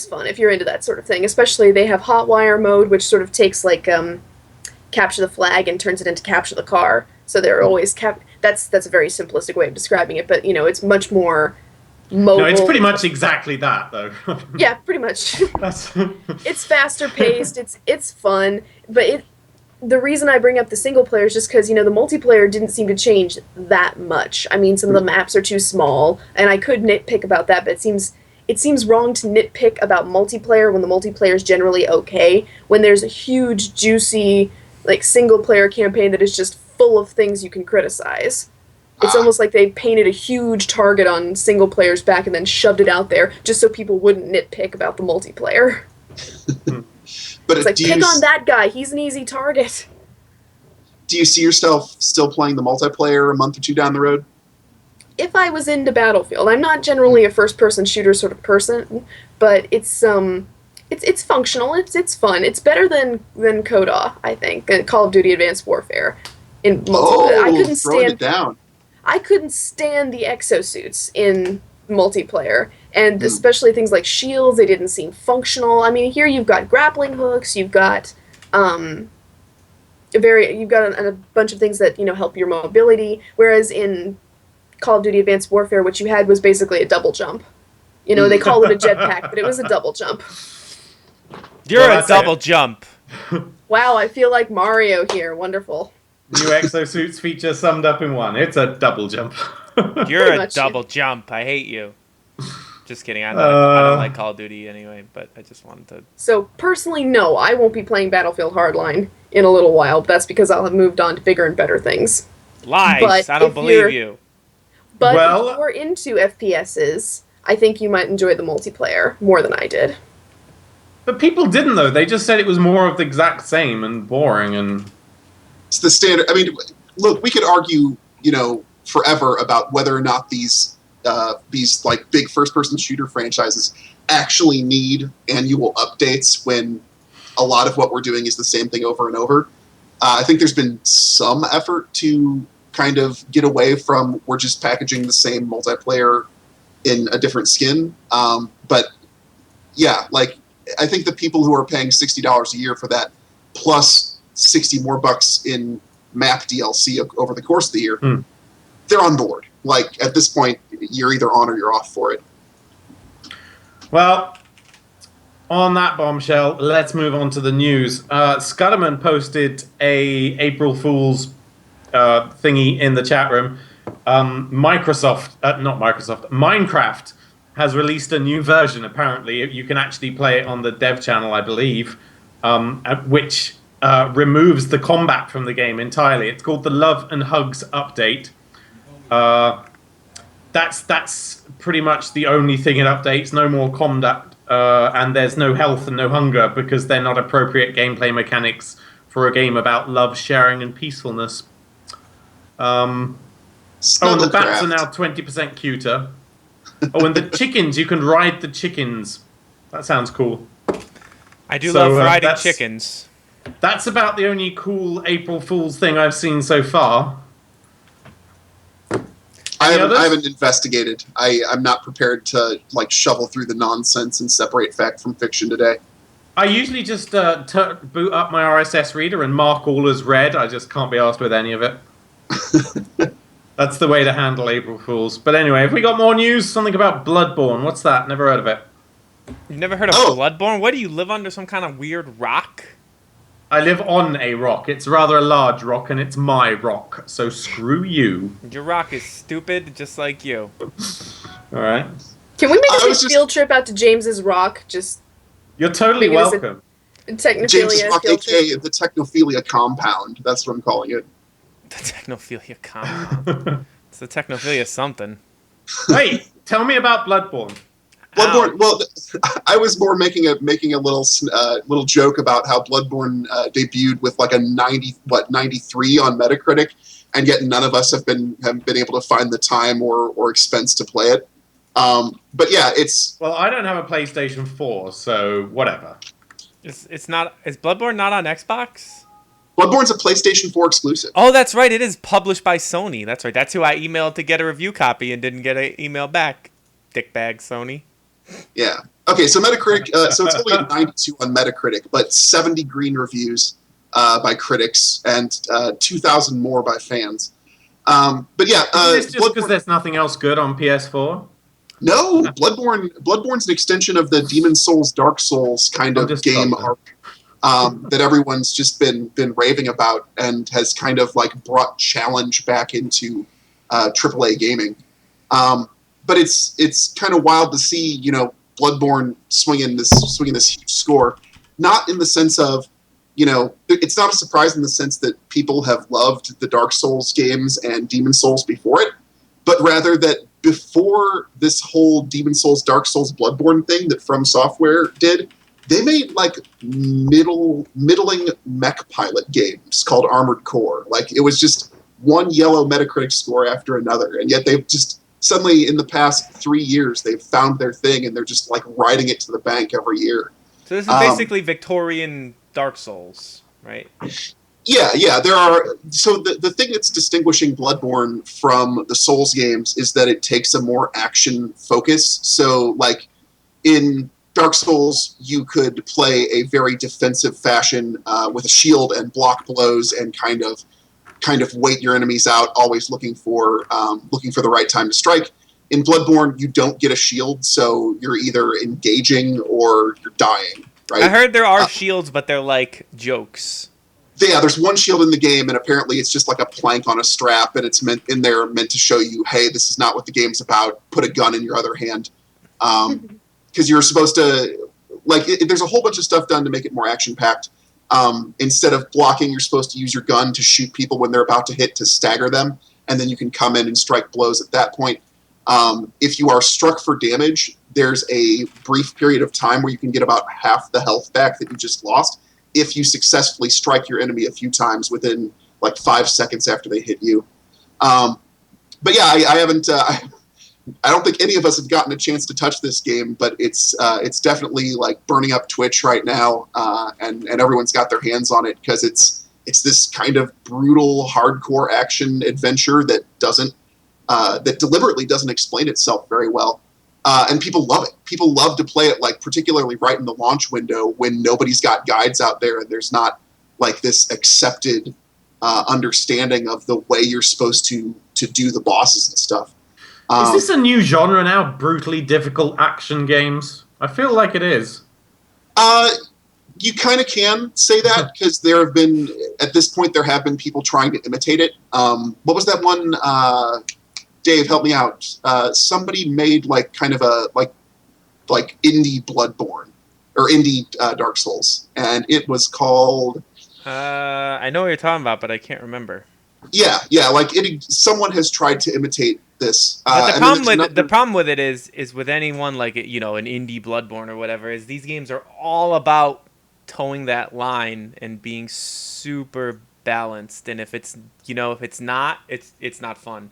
fun if you're into that sort of thing. Especially they have Hotwire mode, which sort of takes like capture the flag and turns it into capture the car. So they're always that's a very simplistic way of describing it, but it's much more mobile. No, it's pretty much exactly that, though. Yeah, pretty much. It's faster paced. It's fun, but the reason I bring up the single player is just because the multiplayer didn't seem to change that much. I mean, some of the maps are too small, and I could nitpick about that, but it seems wrong to nitpick about multiplayer when the multiplayer is generally okay. When there's a huge, juicy, like, single player campaign that is just full of things you can criticize. It's almost like they painted a huge target on single player's back and then shoved it out there just so people wouldn't nitpick about the multiplayer. But it's like, pick on that guy, he's an easy target. Do you see yourself still playing the multiplayer a month or two down the road? If I was into Battlefield, I'm not generally a first-person shooter sort of person, but it's functional, it's fun. It's better than CODA, I think, and Call of Duty Advanced Warfare. In multiplayer. Throwing it down. I couldn't stand the exosuits in multiplayer, and especially things like shields. They didn't seem functional. I mean, here you've got grappling hooks, you've got a bunch of things that help your mobility. Whereas in Call of Duty Advanced Warfare, what you had was basically a double jump. They call it a jetpack, but it was a double jump. You're a double jump. Wow, I feel like Mario here. Wonderful. New exosuits feature summed up in one. It's a double jump. You're a double jump. I hate you. Just kidding. I don't like Call of Duty anyway, but I just wanted to... So, personally, no. I won't be playing Battlefield Hardline in a little while. But that's because I'll have moved on to bigger and better things. Lies. But I don't believe you. But if you're into FPSs, I think you might enjoy the multiplayer more than I did. But people didn't, though. They just said it was more of the exact same and boring and... It's the standard. I mean, look, we could argue, forever about whether or not these like big first-person shooter franchises actually need annual updates when a lot of what we're doing is the same thing over and over. I think there's been some effort to kind of get away from we're just packaging the same multiplayer in a different skin. But yeah, like I think the people who are paying $60 a year for that plus $60 more in map DLC over the course of the year, they're on board. Like, at this point, you're either on or you're off for it. Well, on that bombshell, let's move on to the news. Scudderman posted a April Fool's thingy in the chat room. Minecraft has released a new version, apparently. You can actually play it on the dev channel, I believe, which... removes the combat from the game entirely. It's called the Love and Hugs update. that's pretty much the only thing it updates. No more combat, and there's no health and no hunger because they're not appropriate gameplay mechanics for a game about love, sharing, and peacefulness. And the bats are now 20% cuter. Oh, and the chickens, you can ride the chickens. That sounds cool. I do love riding chickens. That's about the only cool April Fool's thing I've seen so far. I haven't investigated. I'm not prepared to shovel through the nonsense and separate fact from fiction today. I usually just boot up my RSS reader and mark all as read. I just can't be asked with any of it. That's the way to handle April Fools. But anyway, have we got more news? Something about Bloodborne. What's that? Never heard of it. You've never heard of Bloodborne? What, do you live under some kind of weird rock? I live on a rock. It's rather a large rock, and it's my rock. So screw you. Your rock is stupid, just like you. All right. Can we make a field trip out to James's rock? You're totally welcome. Technophilia James's rock, field aka trip. the Technophilia compound. That's what I'm calling it. The Technophilia compound. It's the Technophilia something. Wait, tell me about Bloodborne. Bloodborne. Well, I was more making a little joke about how Bloodborne debuted with like a 93 on Metacritic, and yet none of us have been able to find the time or expense to play it. But yeah, it's. Well, I don't have a PlayStation 4, so whatever. It's not. Is Bloodborne not on Xbox? Bloodborne's a PlayStation 4 exclusive. Oh, that's right. It is published by Sony. That's right. That's who I emailed to get a review copy and didn't get an email back. Dickbag Sony. Yeah. Okay, so Metacritic, so it's only a 92 on Metacritic, but 70 green reviews by critics and 2,000 more by fans. But yeah, is this just because there's nothing else good on PS4? No, Bloodborne's an extension of the Demon Souls, Dark Souls kind of game arc that everyone's just been raving about and has kind of brought challenge back into AAA gaming. But it's kind of wild to see, Bloodborne swinging this huge score. Not in the sense of, it's not a surprise in the sense that people have loved the Dark Souls games and Demon Souls before it, but rather that before this whole Demon Souls, Dark Souls, Bloodborne thing that From Software did, they made middling mech pilot games called Armored Core. It was just one yellow Metacritic score after another, and yet they've just suddenly in the past 3 years they've found their thing and they're just riding it to the bank every year. So this is basically Victorian Dark Souls, right? Yeah. There are the thing that's distinguishing Bloodborne from the Souls games is that it takes a more action focus. So in Dark Souls, you could play a very defensive fashion with a shield and block blows and kind of wait your enemies out, always looking for the right time to strike. In Bloodborne, you don't get a shield, so you're either engaging or you're dying. Right? I heard there are shields, but they're like jokes. Yeah, there's one shield in the game, and apparently it's just like a plank on a strap, and it's meant to show you, hey, this is not what the game's about. Put a gun in your other hand, because you're supposed to there's a whole bunch of stuff done to make it more action packed. Instead of blocking, you're supposed to use your gun to shoot people when they're about to hit to stagger them, and then you can come in and strike blows at that point. If you are struck for damage, there's a brief period of time where you can get about half the health back that you just lost if you successfully strike your enemy a few times within 5 seconds after they hit you. But yeah, I haven't. I don't think any of us have gotten a chance to touch this game, but it's definitely burning up Twitch right now, and everyone's got their hands on it because it's this kind of brutal, hardcore action adventure that deliberately doesn't explain itself very well, and people love it. People love to play it, particularly right in the launch window when nobody's got guides out there and there's not this accepted understanding of the way you're supposed to do the bosses and stuff. Is this a new genre now? Brutally difficult action games? I feel like it is. You kind of can say that because there have been, at this point, there have been people trying to imitate it. What was that one? Dave, help me out. Somebody made kind of a indie Bloodborne or indie Dark Souls, and it was called. I know what you're talking about, but I can't remember. Yeah. Like someone has tried to imitate this. But and then there's another- the problem with it is with anyone like an indie Bloodborne or whatever, is these games are all about towing that line and being super balanced. And if it's not, it's not fun.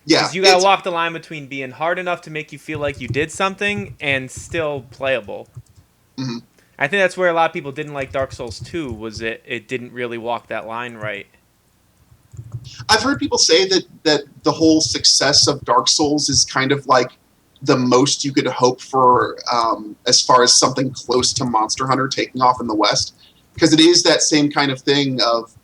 Yeah, Because you gotta walk the line between being hard enough to make you feel like you did something and still playable. Mm-hmm. I think that's where a lot of people didn't like Dark Souls 2, was it didn't really walk that line right. I've heard people say that the whole success of Dark Souls is kind of like the most you could hope for as far as something close to Monster Hunter taking off in the West, because it is that same kind of thing of,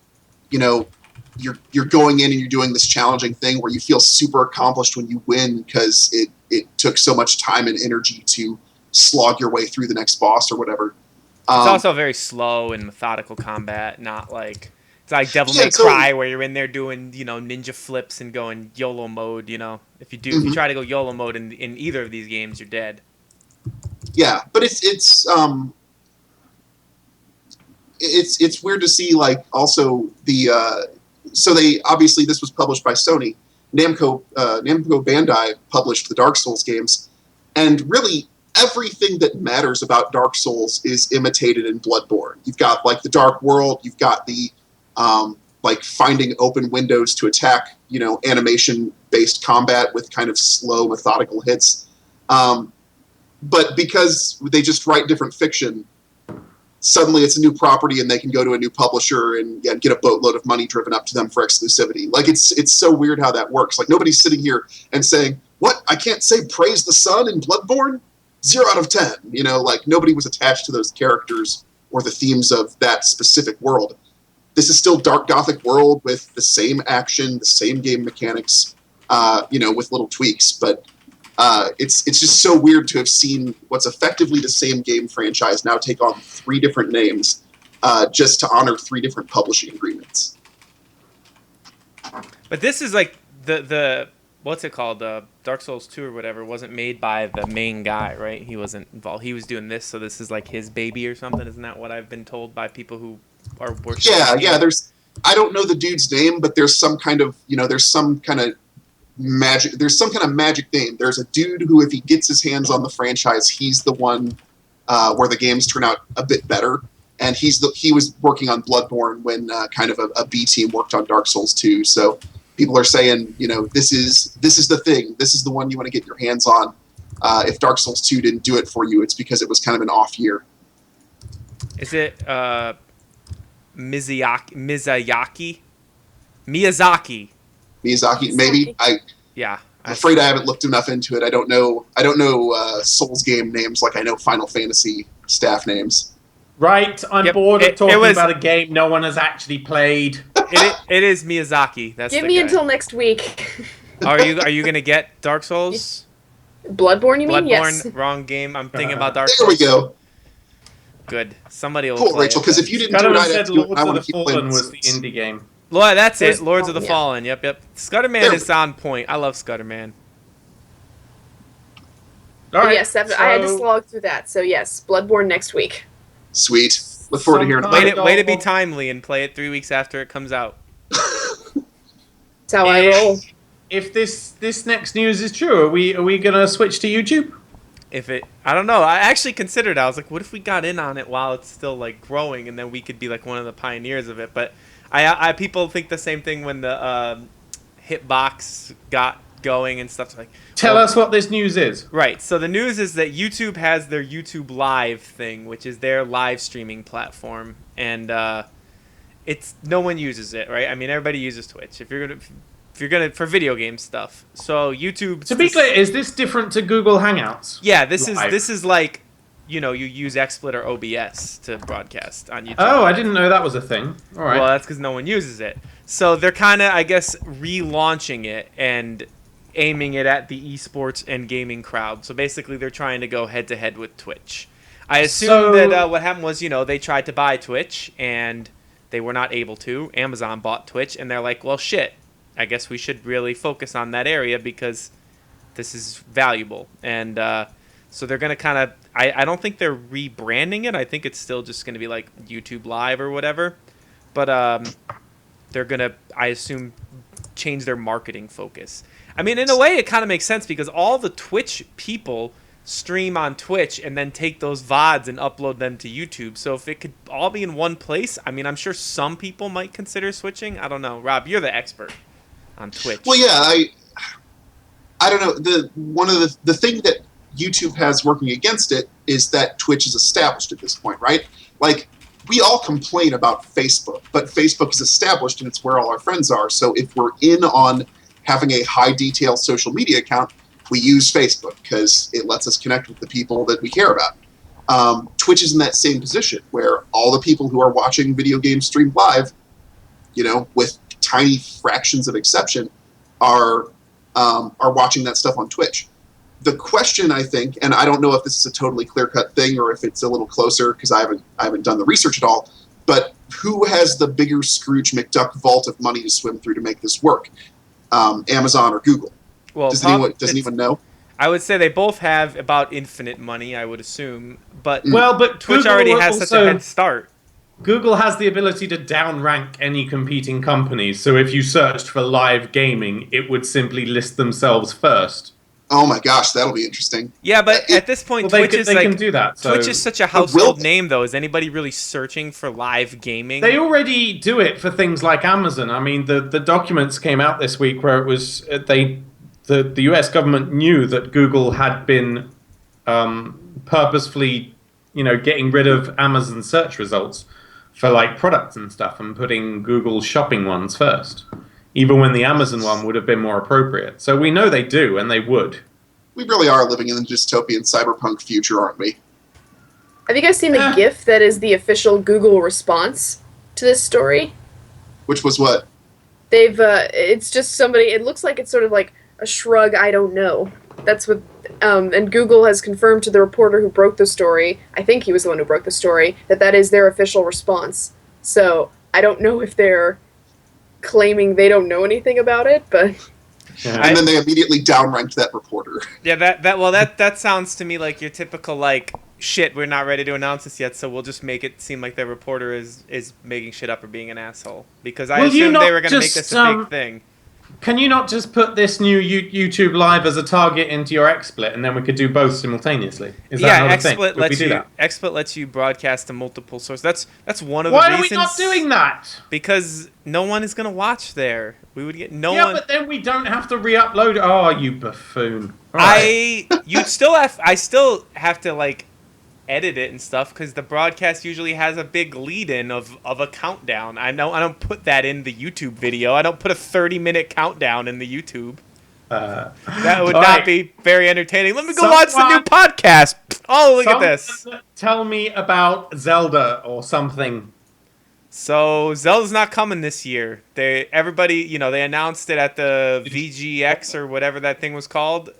you're going in and you're doing this challenging thing where you feel super accomplished when you win because it took so much time and energy to slog your way through the next boss or whatever. It's also very slow and methodical combat, not like it's like Devil May Cry where you're in there doing ninja flips and going YOLO mode. If you try to go YOLO mode in either of these games, you're dead. Yeah, but it's weird to see, like, also the so they obviously, this was published by Sony. Namco Bandai published the Dark Souls games, and really everything that matters about Dark Souls is imitated in Bloodborne. You've got like the Dark World, you've got the like finding open windows to attack, animation based combat with kind of slow methodical hits. But because they just write different fiction, suddenly it's a new property and they can go to a new publisher and get a boatload of money driven up to them for exclusivity. Like, it's so weird how that works. Like, nobody's sitting here and saying, what, I can't say praise the sun in Bloodborne? 0 out of 10. Like, nobody was attached to those characters or the themes of that specific world. This is still dark gothic world with the same action, the same game mechanics, with little tweaks. But it's just so weird to have seen what's effectively the same game franchise now take on 3 different names just to honor 3 different publishing agreements. But this is like the what's it called? Dark Souls 2 or whatever wasn't made by the main guy, right? He wasn't involved. He was doing this, so this is like his baby or something. Isn't that what I've been told by people who are working? Yeah. I don't know the dude's name, but there's some kind of magic. There's some kind of magic name. There's a dude who, if he gets his hands on the franchise, he's the one where the games turn out a bit better. And he was working on Bloodborne when kind of a B team worked on Dark Souls 2. So people are saying, this is the thing. This is the one you want to get your hands on. If Dark Souls 2 didn't do it for you, it's because it was kind of an off year. Is it Miyazaki? Maybe. I'm Yeah. afraid I haven't looked enough into it. I don't know Souls game names like I know Final Fantasy staff names. Right, I'm Yep, bored of it talking was- about a game no one has actually played. It is Miyazaki. That's Give the me guy. until next week. Are you gonna get Dark Souls? Bloodborne, you mean? Bloodborne, Yes. wrong game. I'm thinking about Dark There Souls. we go. Good. Somebody will Cool, play Rachel, it, because then. if you didn't do Scudderman it, I'd have said to do it. Lords I of want the to keep playing Fallen was the Souls. indie game. Well, that's There's it. Lords of the yeah. Fallen. Yep. Scudderman There we is on point. I love Scudderman. All right, Yes, I had to so- slog through that. So yes, Bloodborne next week. Sweet. Look forward to hearing Some about kind it. of- Way to be timely and play it 3 weeks after it comes out. That's how I roll. If this next news is true, are we gonna switch to YouTube? I don't know. I actually considered. I was like, what if we got in on it while it's still like growing, and then we could be like one of the pioneers of it. But I people think the same thing when the Hitbox got going and stuff like. Tell us what this news is. Right. So the news is that YouTube has their YouTube Live thing, which is their live streaming platform, and it's no one uses it, right? I mean, everybody uses Twitch. If you're gonna for video game stuff. So YouTube. To be clear, is this different to Google Hangouts? Yeah, this Live. is like, you use XSplit or OBS to broadcast on YouTube. Oh, I didn't know that was a thing. All right. Well, that's because no one uses it. So they're kind of, I guess, relaunching it and aiming it at the esports and gaming crowd. So basically, they're trying to go head to head with Twitch. I assume that what happened was, they tried to buy Twitch and they were not able to. Amazon bought Twitch and they're like, well, shit. I guess we should really focus on that area because this is valuable. And so they're going to kind of... I don't think they're rebranding it. I think it's still just going to be like YouTube Live or whatever. But they're gonna, I assume, change their marketing focus. I mean, in a way, it kind of makes sense because all the Twitch people stream on Twitch and then take those VODs and upload them to YouTube. So if it could all be in one place, I mean, I'm sure some people might consider switching. I don't know. Rob, you're the expert on Twitch. Well, yeah, I don't know. One of the thing that YouTube has working against it is that Twitch is established at this point, right? Like, we all complain about Facebook, but Facebook is established and it's where all our friends are. So if we're in on having a high detail social media account, we use Facebook because it lets us connect with the people that we care about. Twitch is in that same position where all the people who are watching video games streamed live, you know, with tiny fractions of exception, are watching that stuff on Twitch. The question, I think, and I don't know if this is a totally clear-cut thing or if it's a little closer because I haven't done the research at all, but who has the bigger Scrooge McDuck vault of money to swim through to make this work? Amazon or Google? Well, does anyone know? I would say they both have about infinite money, I would assume. But but Twitch Google already has such a also- head start. Google has the ability to downrank any competing companies. So if you searched for live gaming, it would simply list themselves first. Oh my gosh, that'll be interesting. Yeah, but at this point, Well, Twitch is they like can do that. So Twitch is such a household name, though. Is anybody really searching for live gaming? they already do it for things like Amazon. I mean, the documents came out this week where it was the U.S. government knew that Google had been purposefully, getting rid of Amazon search results for like products and stuff and putting Google shopping ones first, even when the Amazon one would have been more appropriate. So we know they do, and they would. We really are living in a dystopian cyberpunk future, aren't we? Have you guys seen the GIF that is the official Google response to this story? Which was what? They've, it's just somebody, it looks like it's sort of like a shrug, I don't know. That's what, and Google has confirmed to the reporter who broke the story, I think he was the one who broke the story, that is their official response. So, I don't know if they're claiming they don't know anything about it, but... Yeah. And then they immediately downranked that reporter. Yeah, that sounds to me like your typical, like, shit, we're not ready to announce this yet, so we'll just make it seem like the reporter is making shit up or being an asshole. Because I assumed they were going to make this a big thing. Can you not just put this new YouTube Live as a target into your XSplit, and then we could do both simultaneously? Is that not a thing? XSplit lets you broadcast to multiple sources. That's one of the Why reasons. are we not doing that? Because no one is going to watch there. We would get no one. Yeah, but then we don't have to re-upload. Oh, you buffoon! I still have to like edit it and stuff because the broadcast usually has a big lead-in of a countdown. I don't put that in the YouTube video. I don't put a 30-minute countdown in the YouTube. That would not be very entertaining. Let me go watch the new podcast. Oh, look at this. Tell me about Zelda or something. So Zelda's not coming this year. They announced it at the VGX or whatever that thing was called.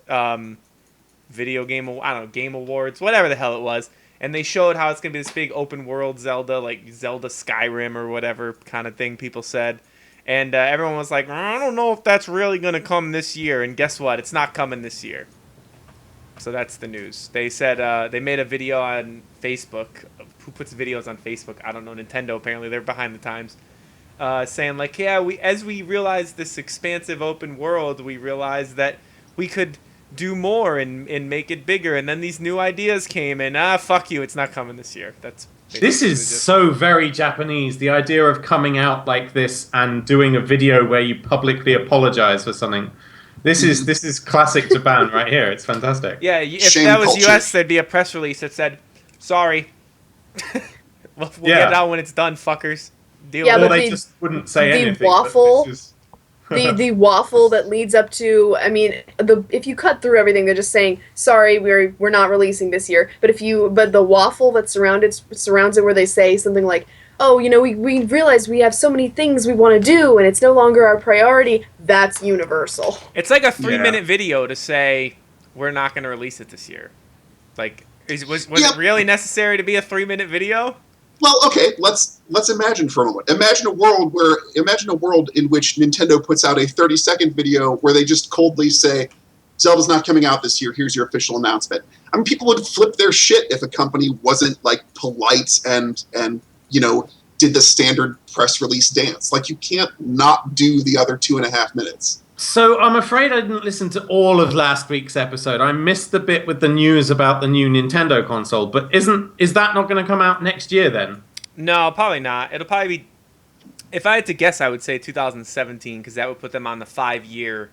Video game, I don't know, Game Awards, whatever the hell it was. And they showed how it's going to be this big open world Zelda, like Zelda Skyrim or whatever kind of thing people said. And everyone was like, I don't know if that's really going to come this year. And guess what? It's not coming this year. So that's the news. They said they made a video on Facebook. Who puts videos on Facebook? I don't know. Nintendo, apparently. They're behind the times. Saying like, yeah, as we realized this expansive open world, we realized that we could do more and make it bigger. And then these new ideas came and, fuck you, it's not coming this year. This is so very Japanese. The idea of coming out like this and doing a video where you publicly apologize for something. This is classic Japan right here. It's fantastic. Yeah, if Shame that was culture. US, there'd be a press release that said, sorry. we'll get it out when it's done, fuckers. Deal with Or it. they just wouldn't say anything. The waffle... but this is- the waffle that leads up to, I mean, if you cut through everything, they're just saying, sorry, we're not releasing this year. But the waffle that surrounds it, where they say something like, oh, we realize we have so many things we want to do, and it's no longer our priority. That's universal. It's like a 3-minute video to say we're not going to release it this year. Like, was it really necessary to be a 3-minute video? Well, okay, let's imagine for a moment. Imagine a world in which Nintendo puts out a 30-second video where they just coldly say, Zelda's not coming out this year, here's your official announcement. I mean, people would flip their shit if a company wasn't, like, polite and did the standard press release dance. Like, you can't not do the other 2.5 minutes. So I'm afraid I didn't listen to all of last week's episode. I missed the bit with the news about the new Nintendo console. But is that not going to come out next year then? No, probably not. It'll probably be. If I had to guess, I would say 2017 because that would put them on the 5-year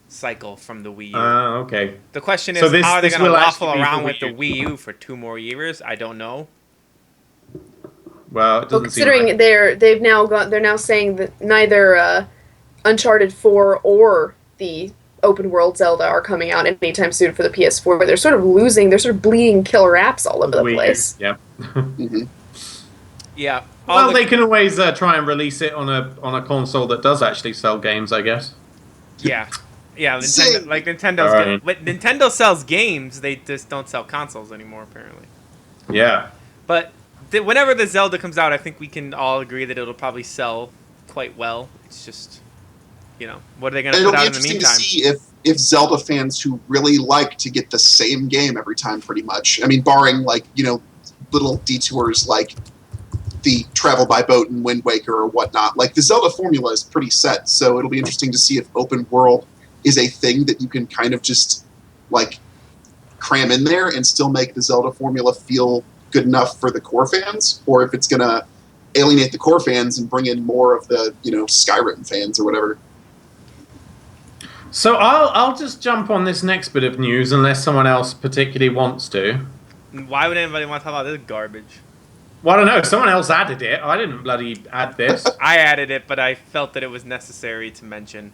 cycle from the Wii U. Okay. The question is, So this- how are they this going to will waffle actually be around for with the Wii Wii U for 2 more years? I don't know. Well, it doesn't considering seem like... they're now saying that neither Uncharted 4 or the open world Zelda are coming out anytime soon for the PS4. They're sort of bleeding killer apps all over the Wii U, place. Yeah. Mm-hmm. Yeah. Well, they can always try and release it on a console that does actually sell games, I guess. Yeah. Yeah, Zing! Nintendo's All good. right. But Nintendo sells games, they just don't sell consoles anymore, apparently. Yeah. But whenever the Zelda comes out, I think we can all agree that it'll probably sell quite well. It's just, what are they going to It'll put be out in the interesting to meantime? see if Zelda fans who really like to get the same game every time, pretty much. I mean, barring, little detours like the travel by boat in Wind Waker or whatnot. Like, the Zelda formula is pretty set, so it'll be interesting to see if open world is a thing that you can kind of just, cram in there and still make the Zelda formula feel good enough for the core fans, or if it's going to alienate the core fans and bring in more of the, Skyrim fans or whatever. So I'll just jump on this next bit of news unless someone else particularly wants to. Why would anybody want to talk about this garbage? Well, I don't know. Someone else added it. I didn't bloody add this. I added it, but I felt that it was necessary to mention.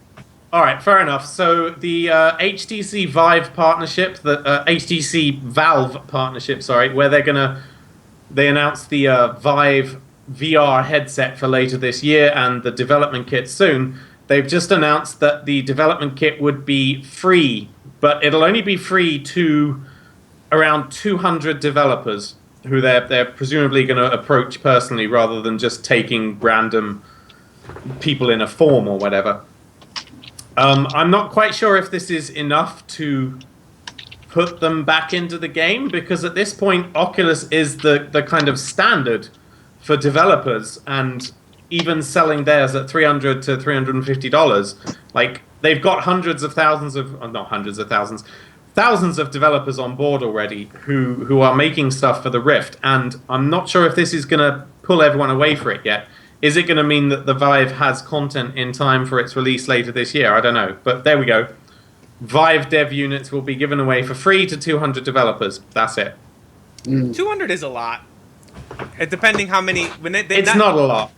All right, fair enough. So the HTC Vive partnership, the HTC Valve partnership, where they announced the Vive VR headset for later this year and the development kit soon. They've just announced that the development kit would be free, but it'll only be free to around 200 developers who they're presumably going to approach personally rather than just taking random people in a form or whatever. I'm not quite sure if this is enough to put them back into the game, because at this point Oculus is the kind of standard for developers, and even selling theirs at $300 to $350, they've got thousands of developers on board already who are making stuff for the Rift, and I'm not sure if this is going to pull everyone away for it yet. Is it going to mean that the Vive has content in time for its release later this year? I don't know, but there we go. Vive dev units will be given away for free to 200 developers. That's it. 200 is a lot. Depending how many... It's not a lot.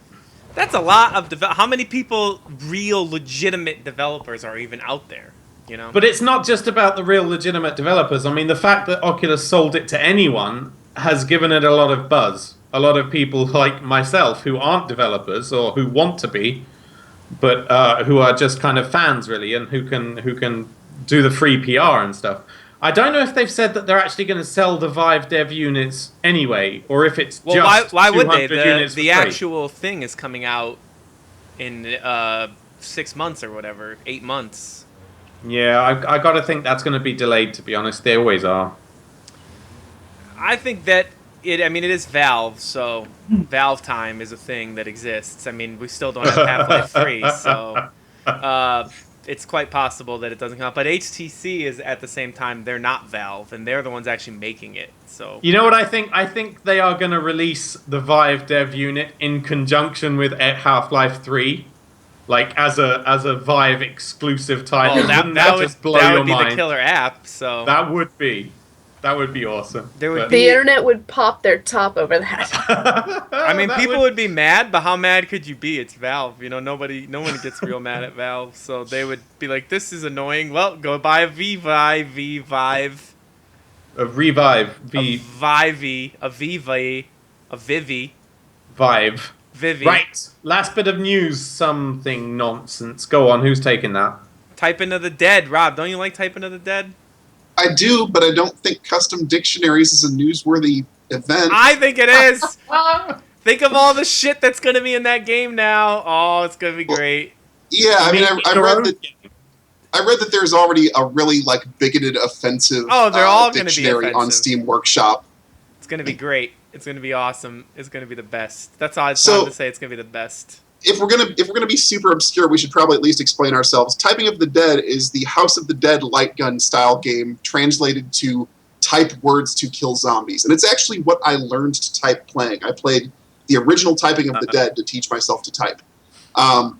That's a lot of... how many people, real legitimate developers, are even out there? But it's not just about the real legitimate developers. I mean, the fact that Oculus sold it to anyone has given it a lot of buzz. A lot of people like myself who aren't developers or who want to be, but who are just kind of fans really, and who can do the free PR and stuff. I don't know if they've said that they're actually going to sell the Vive dev units anyway, or if it's just why would they? 200 units The for free. actual thing is coming out in 6 months or whatever, 8 months. Yeah, I got to think that's going to be delayed, to be honest. They always are. I think that it is Valve, so Valve time is a thing that exists. I mean, we still don't have Half-Life 3, so it's quite possible that it doesn't come out. But HTC is, at the same time, they're not Valve, and they're the ones actually making it. So you know what I think? I think they are going to release the Vive dev unit in conjunction with Half-Life 3. As a Vive exclusive title. that would just blow your be mind? the killer app. So That would be awesome. There would But- The internet would pop their top over that. I mean, That people would be mad, but how mad could you be? It's Valve. No one gets real mad at Valve, so they would be like, "This is annoying." Well, go buy a Vive, a Revive, a Vive, a Vivi, a Vivi, Vive. Vivi. Right. Last bit of news. Something nonsense. Go on. Who's taking that? Type into the dead, Rob. Don't you like Type into the dead? I do, but I don't think custom dictionaries is a newsworthy event. I think it is. Think of all the shit that's gonna be in that game now. Oh, it's gonna be great. Yeah, I mean, I Your read own that. game. I read that there's already a really bigoted, offensive Oh, they're all gonna be dictionary on offensive. Steam Workshop. It's gonna be great. It's gonna be awesome. It's gonna be the best. That's all I just wanted to say. It's gonna be the best. If we're gonna be super obscure, we should probably at least explain ourselves. Typing of the Dead is the House of the Dead light gun style game translated to type words to kill zombies, and it's actually what I learned to type playing. I played the original Typing of the Dead to teach myself to type.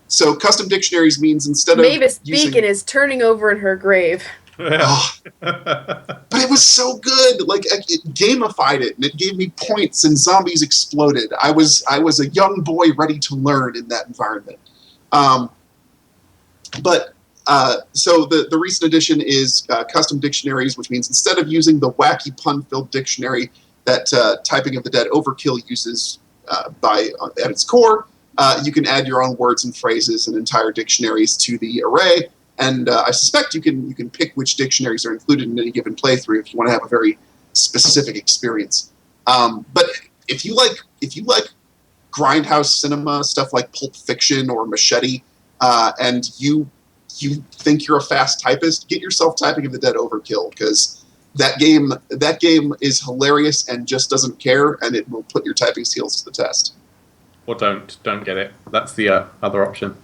So custom dictionaries means instead Mavis of using... Beacon is turning over in her grave. Oh, but it was so good. Like it gamified it, and it gave me points, and zombies exploded. I was a young boy ready to learn in that environment. So the recent addition is custom dictionaries, which means instead of using the wacky pun-filled dictionary that Typing of the Dead Overkill uses at its core, you can add your own words and phrases and entire dictionaries to the array. And I suspect you can pick which dictionaries are included in any given playthrough if you want to have a very specific experience. But if you like grindhouse cinema, stuff like Pulp Fiction or Machete, and you think you're a fast typist, get yourself Typing of the Dead Overkill, because that game is hilarious and just doesn't care, and it will put your typing skills to the test. Or don't get it. That's the other option.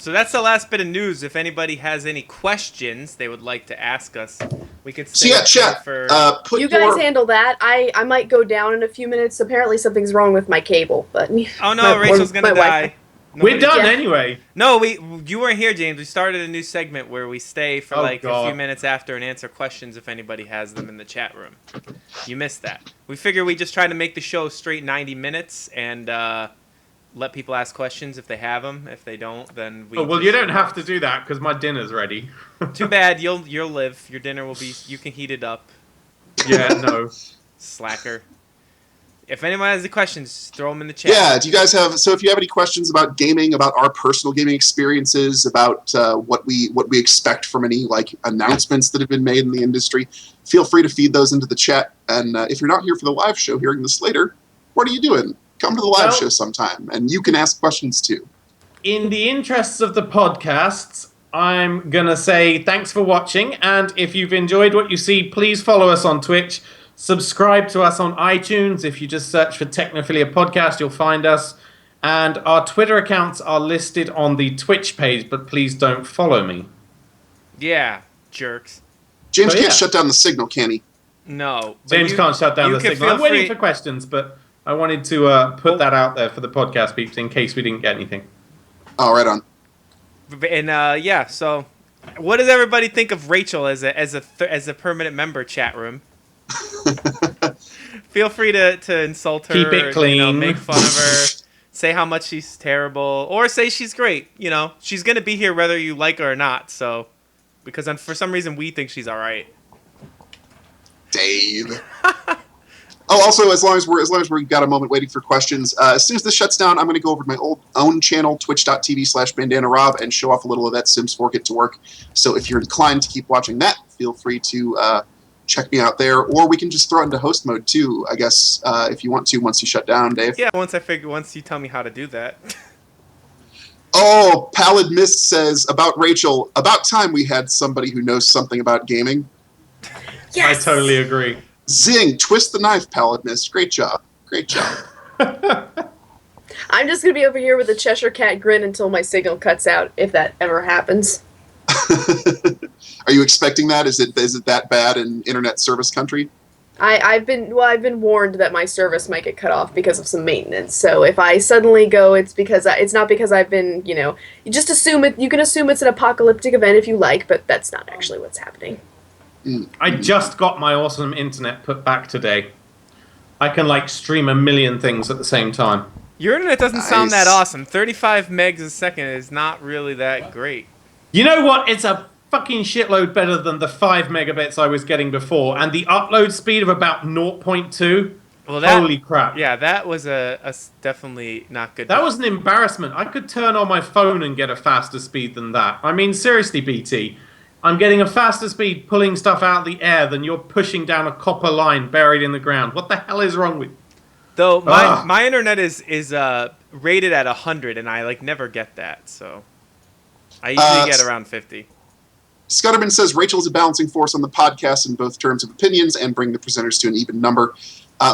So that's the last bit of news. If anybody has any questions they would like to ask us, we could stay chat. for... you guys handle that. I might go down in a few minutes. Apparently something's wrong with my cable. But oh no, Rachel's gonna die. We're done anyway. No, you weren't here, James. We started a new segment where we stay for a few minutes after and answer questions if anybody has them in the chat room. You missed that. We figure we just try to make the show straight 90 minutes and let people ask questions if they have them. If they don't, then we... Oh, well, you don't have to do that because my dinner's ready. Too bad. You'll live. Your dinner will be... You can heat it up. Yeah, no. Slacker. If anyone has any questions, throw them in the chat. Yeah, do you guys have... So if you have any questions about gaming, about our personal gaming experiences, about what we expect from any announcements that have been made in the industry, feel free to feed those into the chat. And if you're not here for the live show, hearing this later, what are you doing? Come to the live show sometime, and you can ask questions too. In the interests of the podcasts, I'm going to say thanks for watching, and if you've enjoyed what you see, please follow us on Twitch, subscribe to us on iTunes. If you just search for Technophilia Podcast, you'll find us, and our Twitter accounts are listed on the Twitch page, but please don't follow me. Yeah, jerks. James can't shut down the signal, can he? No. James can't shut down the signal. I'm waiting for questions, but... I wanted to put that out there for the podcast peeps in case we didn't get anything. Oh, right on. And so what does everybody think of Rachel as a permanent member chat room? Feel free to insult her. Keep it clean. Make fun of her. Say how much she's terrible, or say she's great. She's gonna be here whether you like her or not. So, because for some reason we think she's all right. Dave. Oh, also, as long as we've got a moment waiting for questions, as soon as this shuts down, I'm going to go over to my own channel, twitch.tv/BandanaRob, and show off a little of that Sims 4 Get to Work. So if you're inclined to keep watching that, feel free to check me out there, or we can just throw it into host mode too, I guess, if you want to, once you shut down, Dave. Yeah, once you tell me how to do that. Oh, Pallid Mist says, about Rachel, about time we had somebody who knows something about gaming. Yes! I totally agree. Zing, twist the knife, Pallid Mist. Great job. Great job. I'm just going to be over here with a Cheshire Cat grin until my signal cuts out, if that ever happens. Are you expecting that? Is it that bad in internet service country? I've been warned that my service might get cut off because of some maintenance. So if I suddenly go, it's not because I've been, you just assume it. You can assume it's an apocalyptic event if you like, but that's not actually what's happening. I just got my awesome internet put back today. I can stream a million things at the same time. Your internet doesn't sound that awesome. 35 megs a second is not really that great. You know what? It's a fucking shitload better than the 5 megabits I was getting before, and the upload speed of about 0.2. Well, holy crap! Yeah, that was a definitely not good. That was an embarrassment. I could turn on my phone and get a faster speed than that. I mean, seriously, BT. I'm getting a faster speed pulling stuff out of the air than you're pushing down a copper line buried in the ground. What the hell is wrong with... Though my internet is rated at 100, and I never get that, so I usually get around 50. Scudderman says Rachel is a balancing force on the podcast in both terms of opinions and bring the presenters to an even number.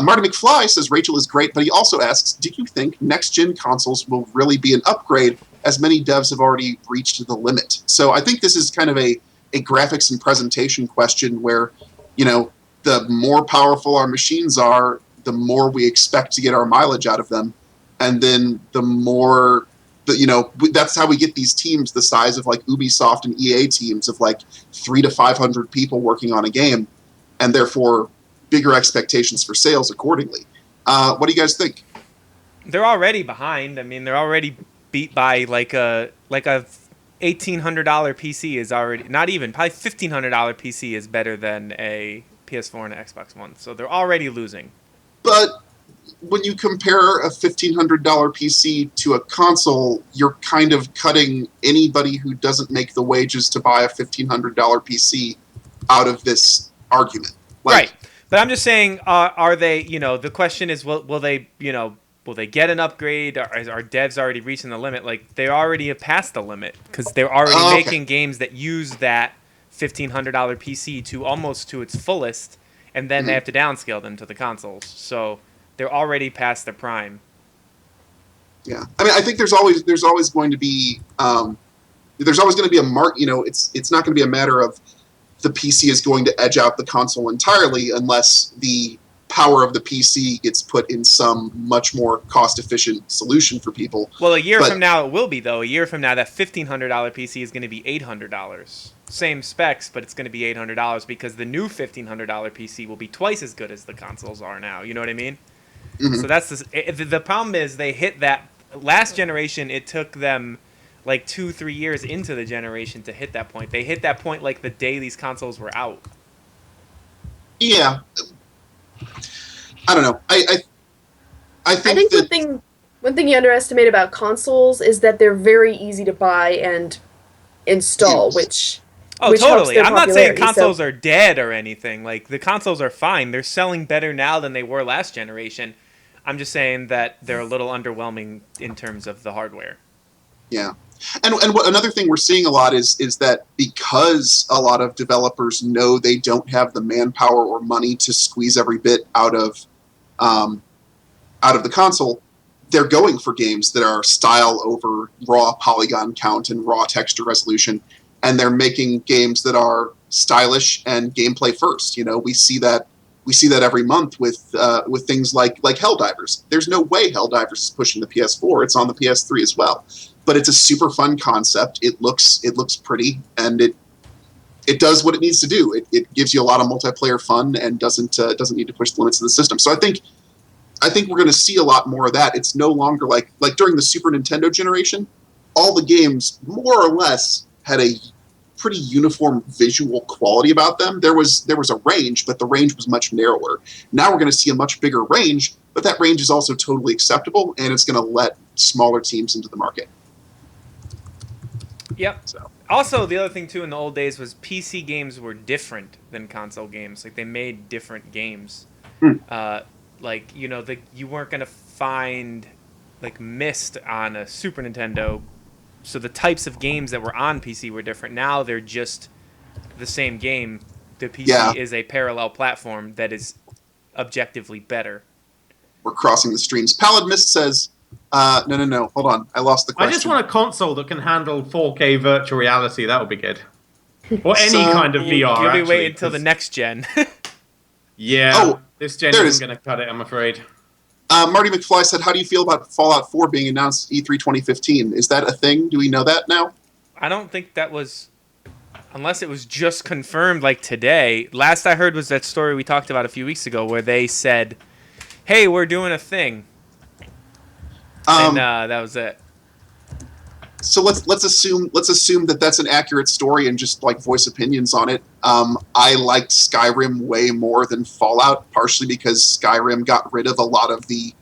Marty McFly says Rachel is great, but he also asks, do you think next-gen consoles will really be an upgrade, as many devs have already reached the limit? So I think this is kind of a graphics and presentation question where, the more powerful our machines are, the more we expect to get our mileage out of them. And then the more, that's how we get these teams the size of like Ubisoft and EA teams of like 300 to 500 people working on a game, and therefore bigger expectations for sales accordingly. What do you guys think? They're already behind. I mean, they're already beat by like a $1,800 PC is already, not even, probably $1,500 PC is better than a PS4 and an Xbox One. So they're already losing. But when you compare a $1,500 PC to a console, you're kind of cutting anybody who doesn't make the wages to buy a $1,500 PC out of this argument. Right. But I'm just saying, are they, the question is, will they, will they get an upgrade? Are devs already reaching the limit? Like, they already have passed the limit because they're already making games that use that $1,500 PC to almost to its fullest, and then they have to downscale them to the consoles. So they're already past their prime. Yeah, I mean, I think there's always going to be a mark. It's not going to be a matter of the PC is going to edge out the console entirely unless the power of the PC gets put in some much more cost-efficient solution for people. Well, a year from now it will be, though. A year from now, that $1,500 PC is going to be $800. Same specs, but it's going to be $800 because the new $1,500 PC will be twice as good as the consoles are now. You know what I mean? Mm-hmm. So that's the problem is they hit that last generation. It took them like 2-3 years into the generation to hit that point. They hit that point like the day these consoles were out. Yeah. I don't know. I think one thing you underestimate about consoles is that they're very easy to buy and install, which totally. I'm not saying consoles are dead or anything. Like, the consoles are fine. They're selling better now than they were last generation. I'm just saying that they're a little underwhelming in terms of the hardware. Yeah. And another thing we're seeing a lot is that because a lot of developers know they don't have the manpower or money to squeeze every bit out of the console, they're going for games that are style over raw polygon count and raw texture resolution, and they're making games that are stylish and gameplay first. We see that every month with things like Helldivers. There's no way Helldivers is pushing the PS4. It's on the PS3 as well. But it's a super fun concept. It looks pretty, and it does what it needs to do. It gives you a lot of multiplayer fun and doesn't need to push the limits of the system. So I think we're going to see a lot more of that. It's no longer like during the Super Nintendo generation, all the games more or less had a pretty uniform visual quality about them. There was a range, but the range was much narrower. Now we're going to see a much bigger range, but that range is also totally acceptable, and it's going to let smaller teams into the market. Yep. So. Also, the other thing, too, in the old days was PC games were different than console games. Like, they made different games. You weren't going to find, like, Myst on a Super Nintendo. So the types of games that were on PC were different. Now they're just the same game. The PC is a parallel platform that is objectively better. We're crossing the streams. Pallid Mist says... No. Hold on. I lost the question. I just want a console that can handle 4K virtual reality. That would be good. Or any kind of VR, You'll be waiting until the next gen. Yeah. This gen isn't going to cut it, I'm afraid. Marty McFly said, how do you feel about Fallout 4 being announced E3 2015? Is that a thing? Do we know that now? I don't think that was... Unless it was just confirmed, like, today. Last I heard was that story we talked about a few weeks ago where they said, hey, we're doing a thing. And that was it. So let's assume that that's an accurate story and just like voice opinions on it. I liked Skyrim way more than Fallout, partially because Skyrim got rid of a lot of the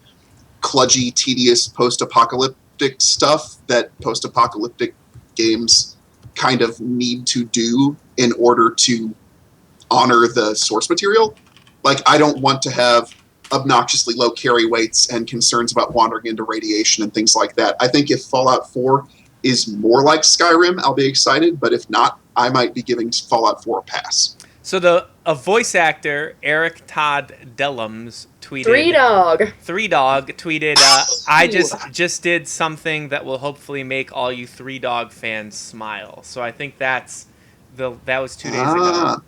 kludgy, tedious post-apocalyptic stuff that post-apocalyptic games kind of need to do in order to honor the source material. Like, I don't want to have obnoxiously low carry weights and concerns about wandering into radiation and things like that. I think if Fallout 4 is more like Skyrim, I'll be excited, but if not, I might be giving Fallout 4 a pass. So a voice actor, Eric Todd Dellums, tweeted. Three Dog tweeted. I just did something that will hopefully make all you Three Dog fans smile. So I think that was 2 days ago.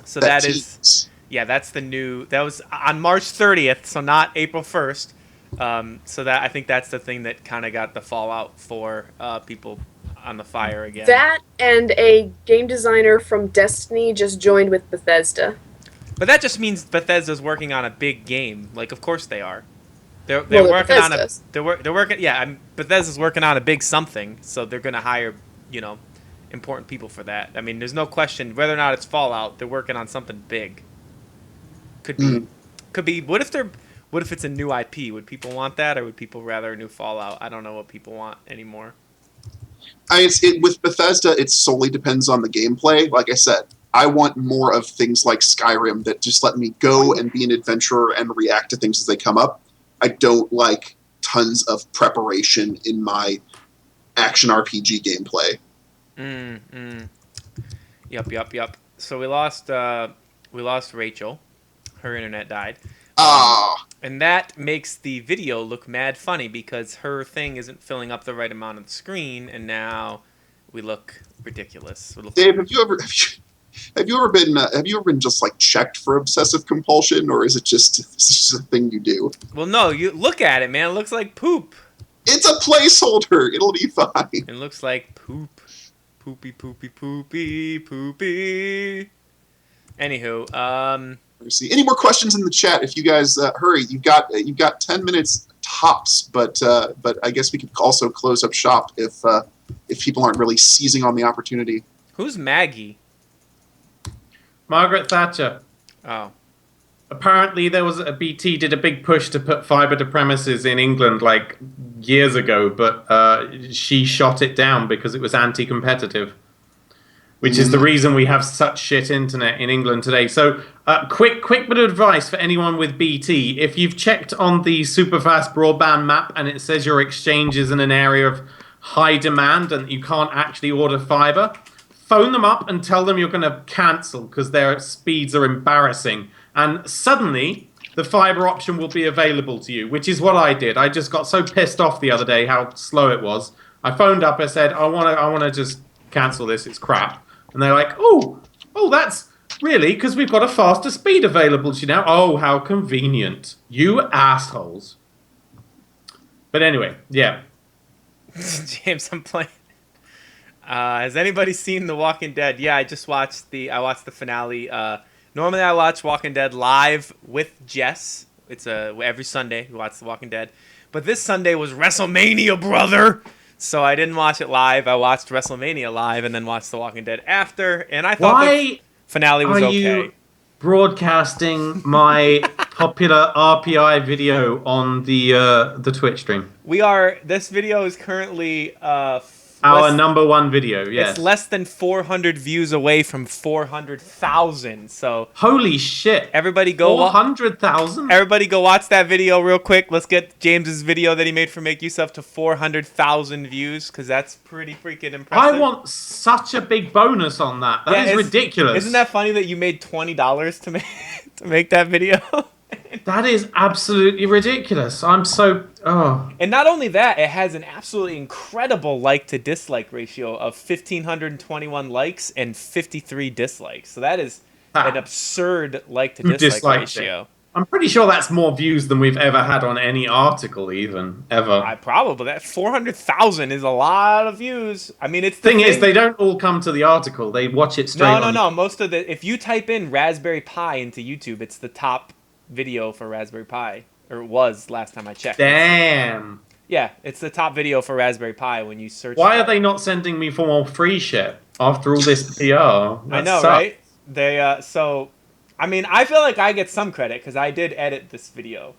So that is. Yeah, that's the new. That was on March 30th, so not April 1st. So that I think that's the thing that kind of got the Fallout 4 people on the fire again. That and a game designer from Destiny just joined with Bethesda. But that just means Bethesda's working on a big game. Like, of course they are. They're working on a. They're working. Yeah, Bethesda's working on a big something, so they're going to hire, important people for that. I mean, there's no question whether or not it's Fallout. They're working on something big. Could be. What if it's a new IP? Would people want that, or would people rather a new Fallout? I don't know what people want anymore. With Bethesda, it solely depends on the gameplay. Like I said, I want more of things like Skyrim that just let me go and be an adventurer and react to things as they come up. I don't like tons of preparation in my action RPG gameplay. Yep. So we lost Rachel. Her internet died. And that makes the video look mad funny because her thing isn't filling up the right amount of the screen, and now we look ridiculous. Dave, have you ever been just like checked for obsessive compulsion, or is it just a thing you do? Well, no, you look at it, man. It looks like poop. It's a placeholder. It'll be fine. It looks like poop. Poopy. Anywho, See, any more questions in the chat? If you guys hurry, you've got 10 minutes tops. But I guess we could also close up shop if people aren't really seizing on the opportunity. Who's Maggie? Margaret Thatcher. Oh. Apparently, there was a BT did a big push to put fibre to premises in England like years ago, but she shot it down because it was anti-competitive. Which is the reason we have such shit internet in England today. So, quick bit of advice for anyone with BT. If you've checked on the superfast broadband map and it says your exchange is in an area of high demand and you can't actually order fiber, phone them up and tell them you're going to cancel because their speeds are embarrassing. And suddenly, the fiber option will be available to you, which is what I did. I just got so pissed off the other day how slow it was. I phoned up. I said, I want to just cancel this. It's crap. And they're like, oh, that's really because we've got a faster speed available to you now. Oh, how convenient. You assholes. But anyway, yeah. James, I'm playing. Has anybody seen The Walking Dead? Yeah, I watched the finale. Normally I watch Walking Dead live with Jess. It's every Sunday we watch The Walking Dead. But this Sunday was WrestleMania, brother. So I didn't watch it live. I watched WrestleMania live and then watched The Walking Dead after. And I thought the finale was okay. You broadcasting my popular RPI video on the Twitch stream? We are. This video is currently our number one video. Yes, it's less than 400 views away from 400,000. So holy shit! Everybody go 400,000. Everybody go watch that video real quick. Let's get James's video that he made for Make Use Of to 400,000 views because that's pretty freaking impressive. I want such a big bonus on that. That is ridiculous. Isn't that funny that you made $20 to make that video? That is absolutely ridiculous. I'm so... Oh. And not only that, it has an absolutely incredible like-to-dislike ratio of 1,521 likes and 53 dislikes. So that is an absurd like-to-dislike ratio. I'm pretty sure that's more views than we've ever had on any article, even, ever. Probably. That 400,000 is a lot of views. I mean, it's the thing is, they don't all come to the article. They watch it straight No. Most of the... If you type in Raspberry Pi into YouTube, it's the top video for Raspberry Pi, or it was last time I checked. Damn. Yeah, it's the top video for Raspberry Pi when you search. Why are they not sending me for more free shit after all this PR? I know, right? They so, I mean, I feel like I get some credit because I did edit this video.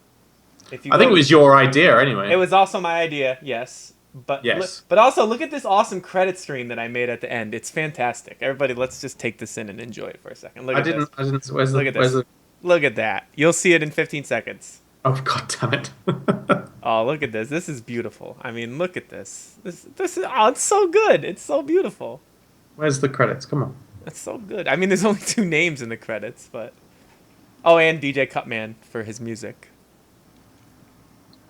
I think it was your idea anyway. It was also my idea, yes. But yes. But also look at this awesome credit stream that I made at the end. It's fantastic. Everybody, let's just take this in and enjoy it for a second. Look at this. Look at this. Look at that. You'll see it in 15 seconds. Oh, God damn it. Oh, look at this. This is beautiful. I mean, look at this. This is, oh, it's so good. It's so beautiful. Where's the credits? Come on. That's so good. I mean, there's only 2 names in the credits, but oh, and DJ Cutman for his music.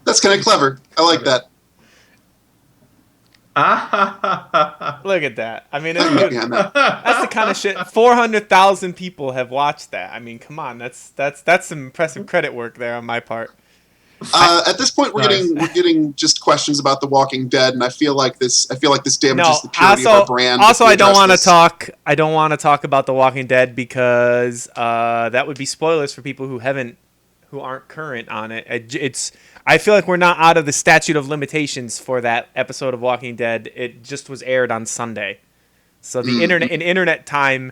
That's kind of clever. I like that. Look at that. I mean, I'm it's, behind that. that's the kind of shit. 400,000 people have watched that. I mean, come on, that's some impressive credit work there on my part. At this point, we're getting just questions about The Walking Dead, and I feel like this damages the purity of our brand. Also, I don't want to this. talk. I don't want to talk about The Walking Dead because that would be spoilers for people who aren't current on it. I feel like we're not out of the statute of limitations for that episode of Walking Dead. It just was aired on Sunday, so the internet time.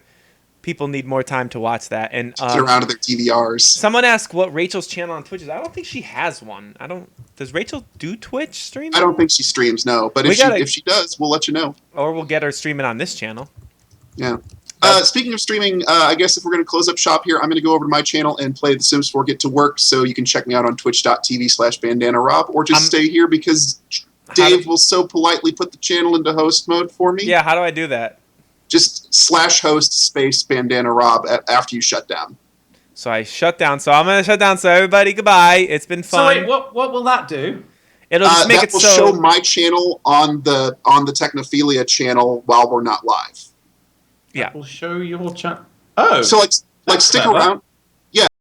People need more time to watch that. And get around to their DVRs. Someone asked what Rachel's channel on Twitch is. I don't think she has one. Does Rachel do Twitch streaming? I don't think she streams, no. But if she does, we'll let you know. Or we'll get her streaming on this channel. Yeah. Speaking of streaming, I guess if we're going to close up shop here, I'm going to go over to my channel and play The Sims 4 Get to Work, so you can check me out on twitch.tv/BandanaRob, or just stay here because Dave will so politely put the channel into host mode for me. Yeah, how do I do that? Just /host /BandanaRob after you shut down. So I shut down. So I'm going to shut down. So everybody, goodbye. It's been fun. So wait, what will that do? It'll just make that it will so... show my channel on the Technophilia channel while we're not live. Yeah. That will show your chat. Oh. So like stick clever. around.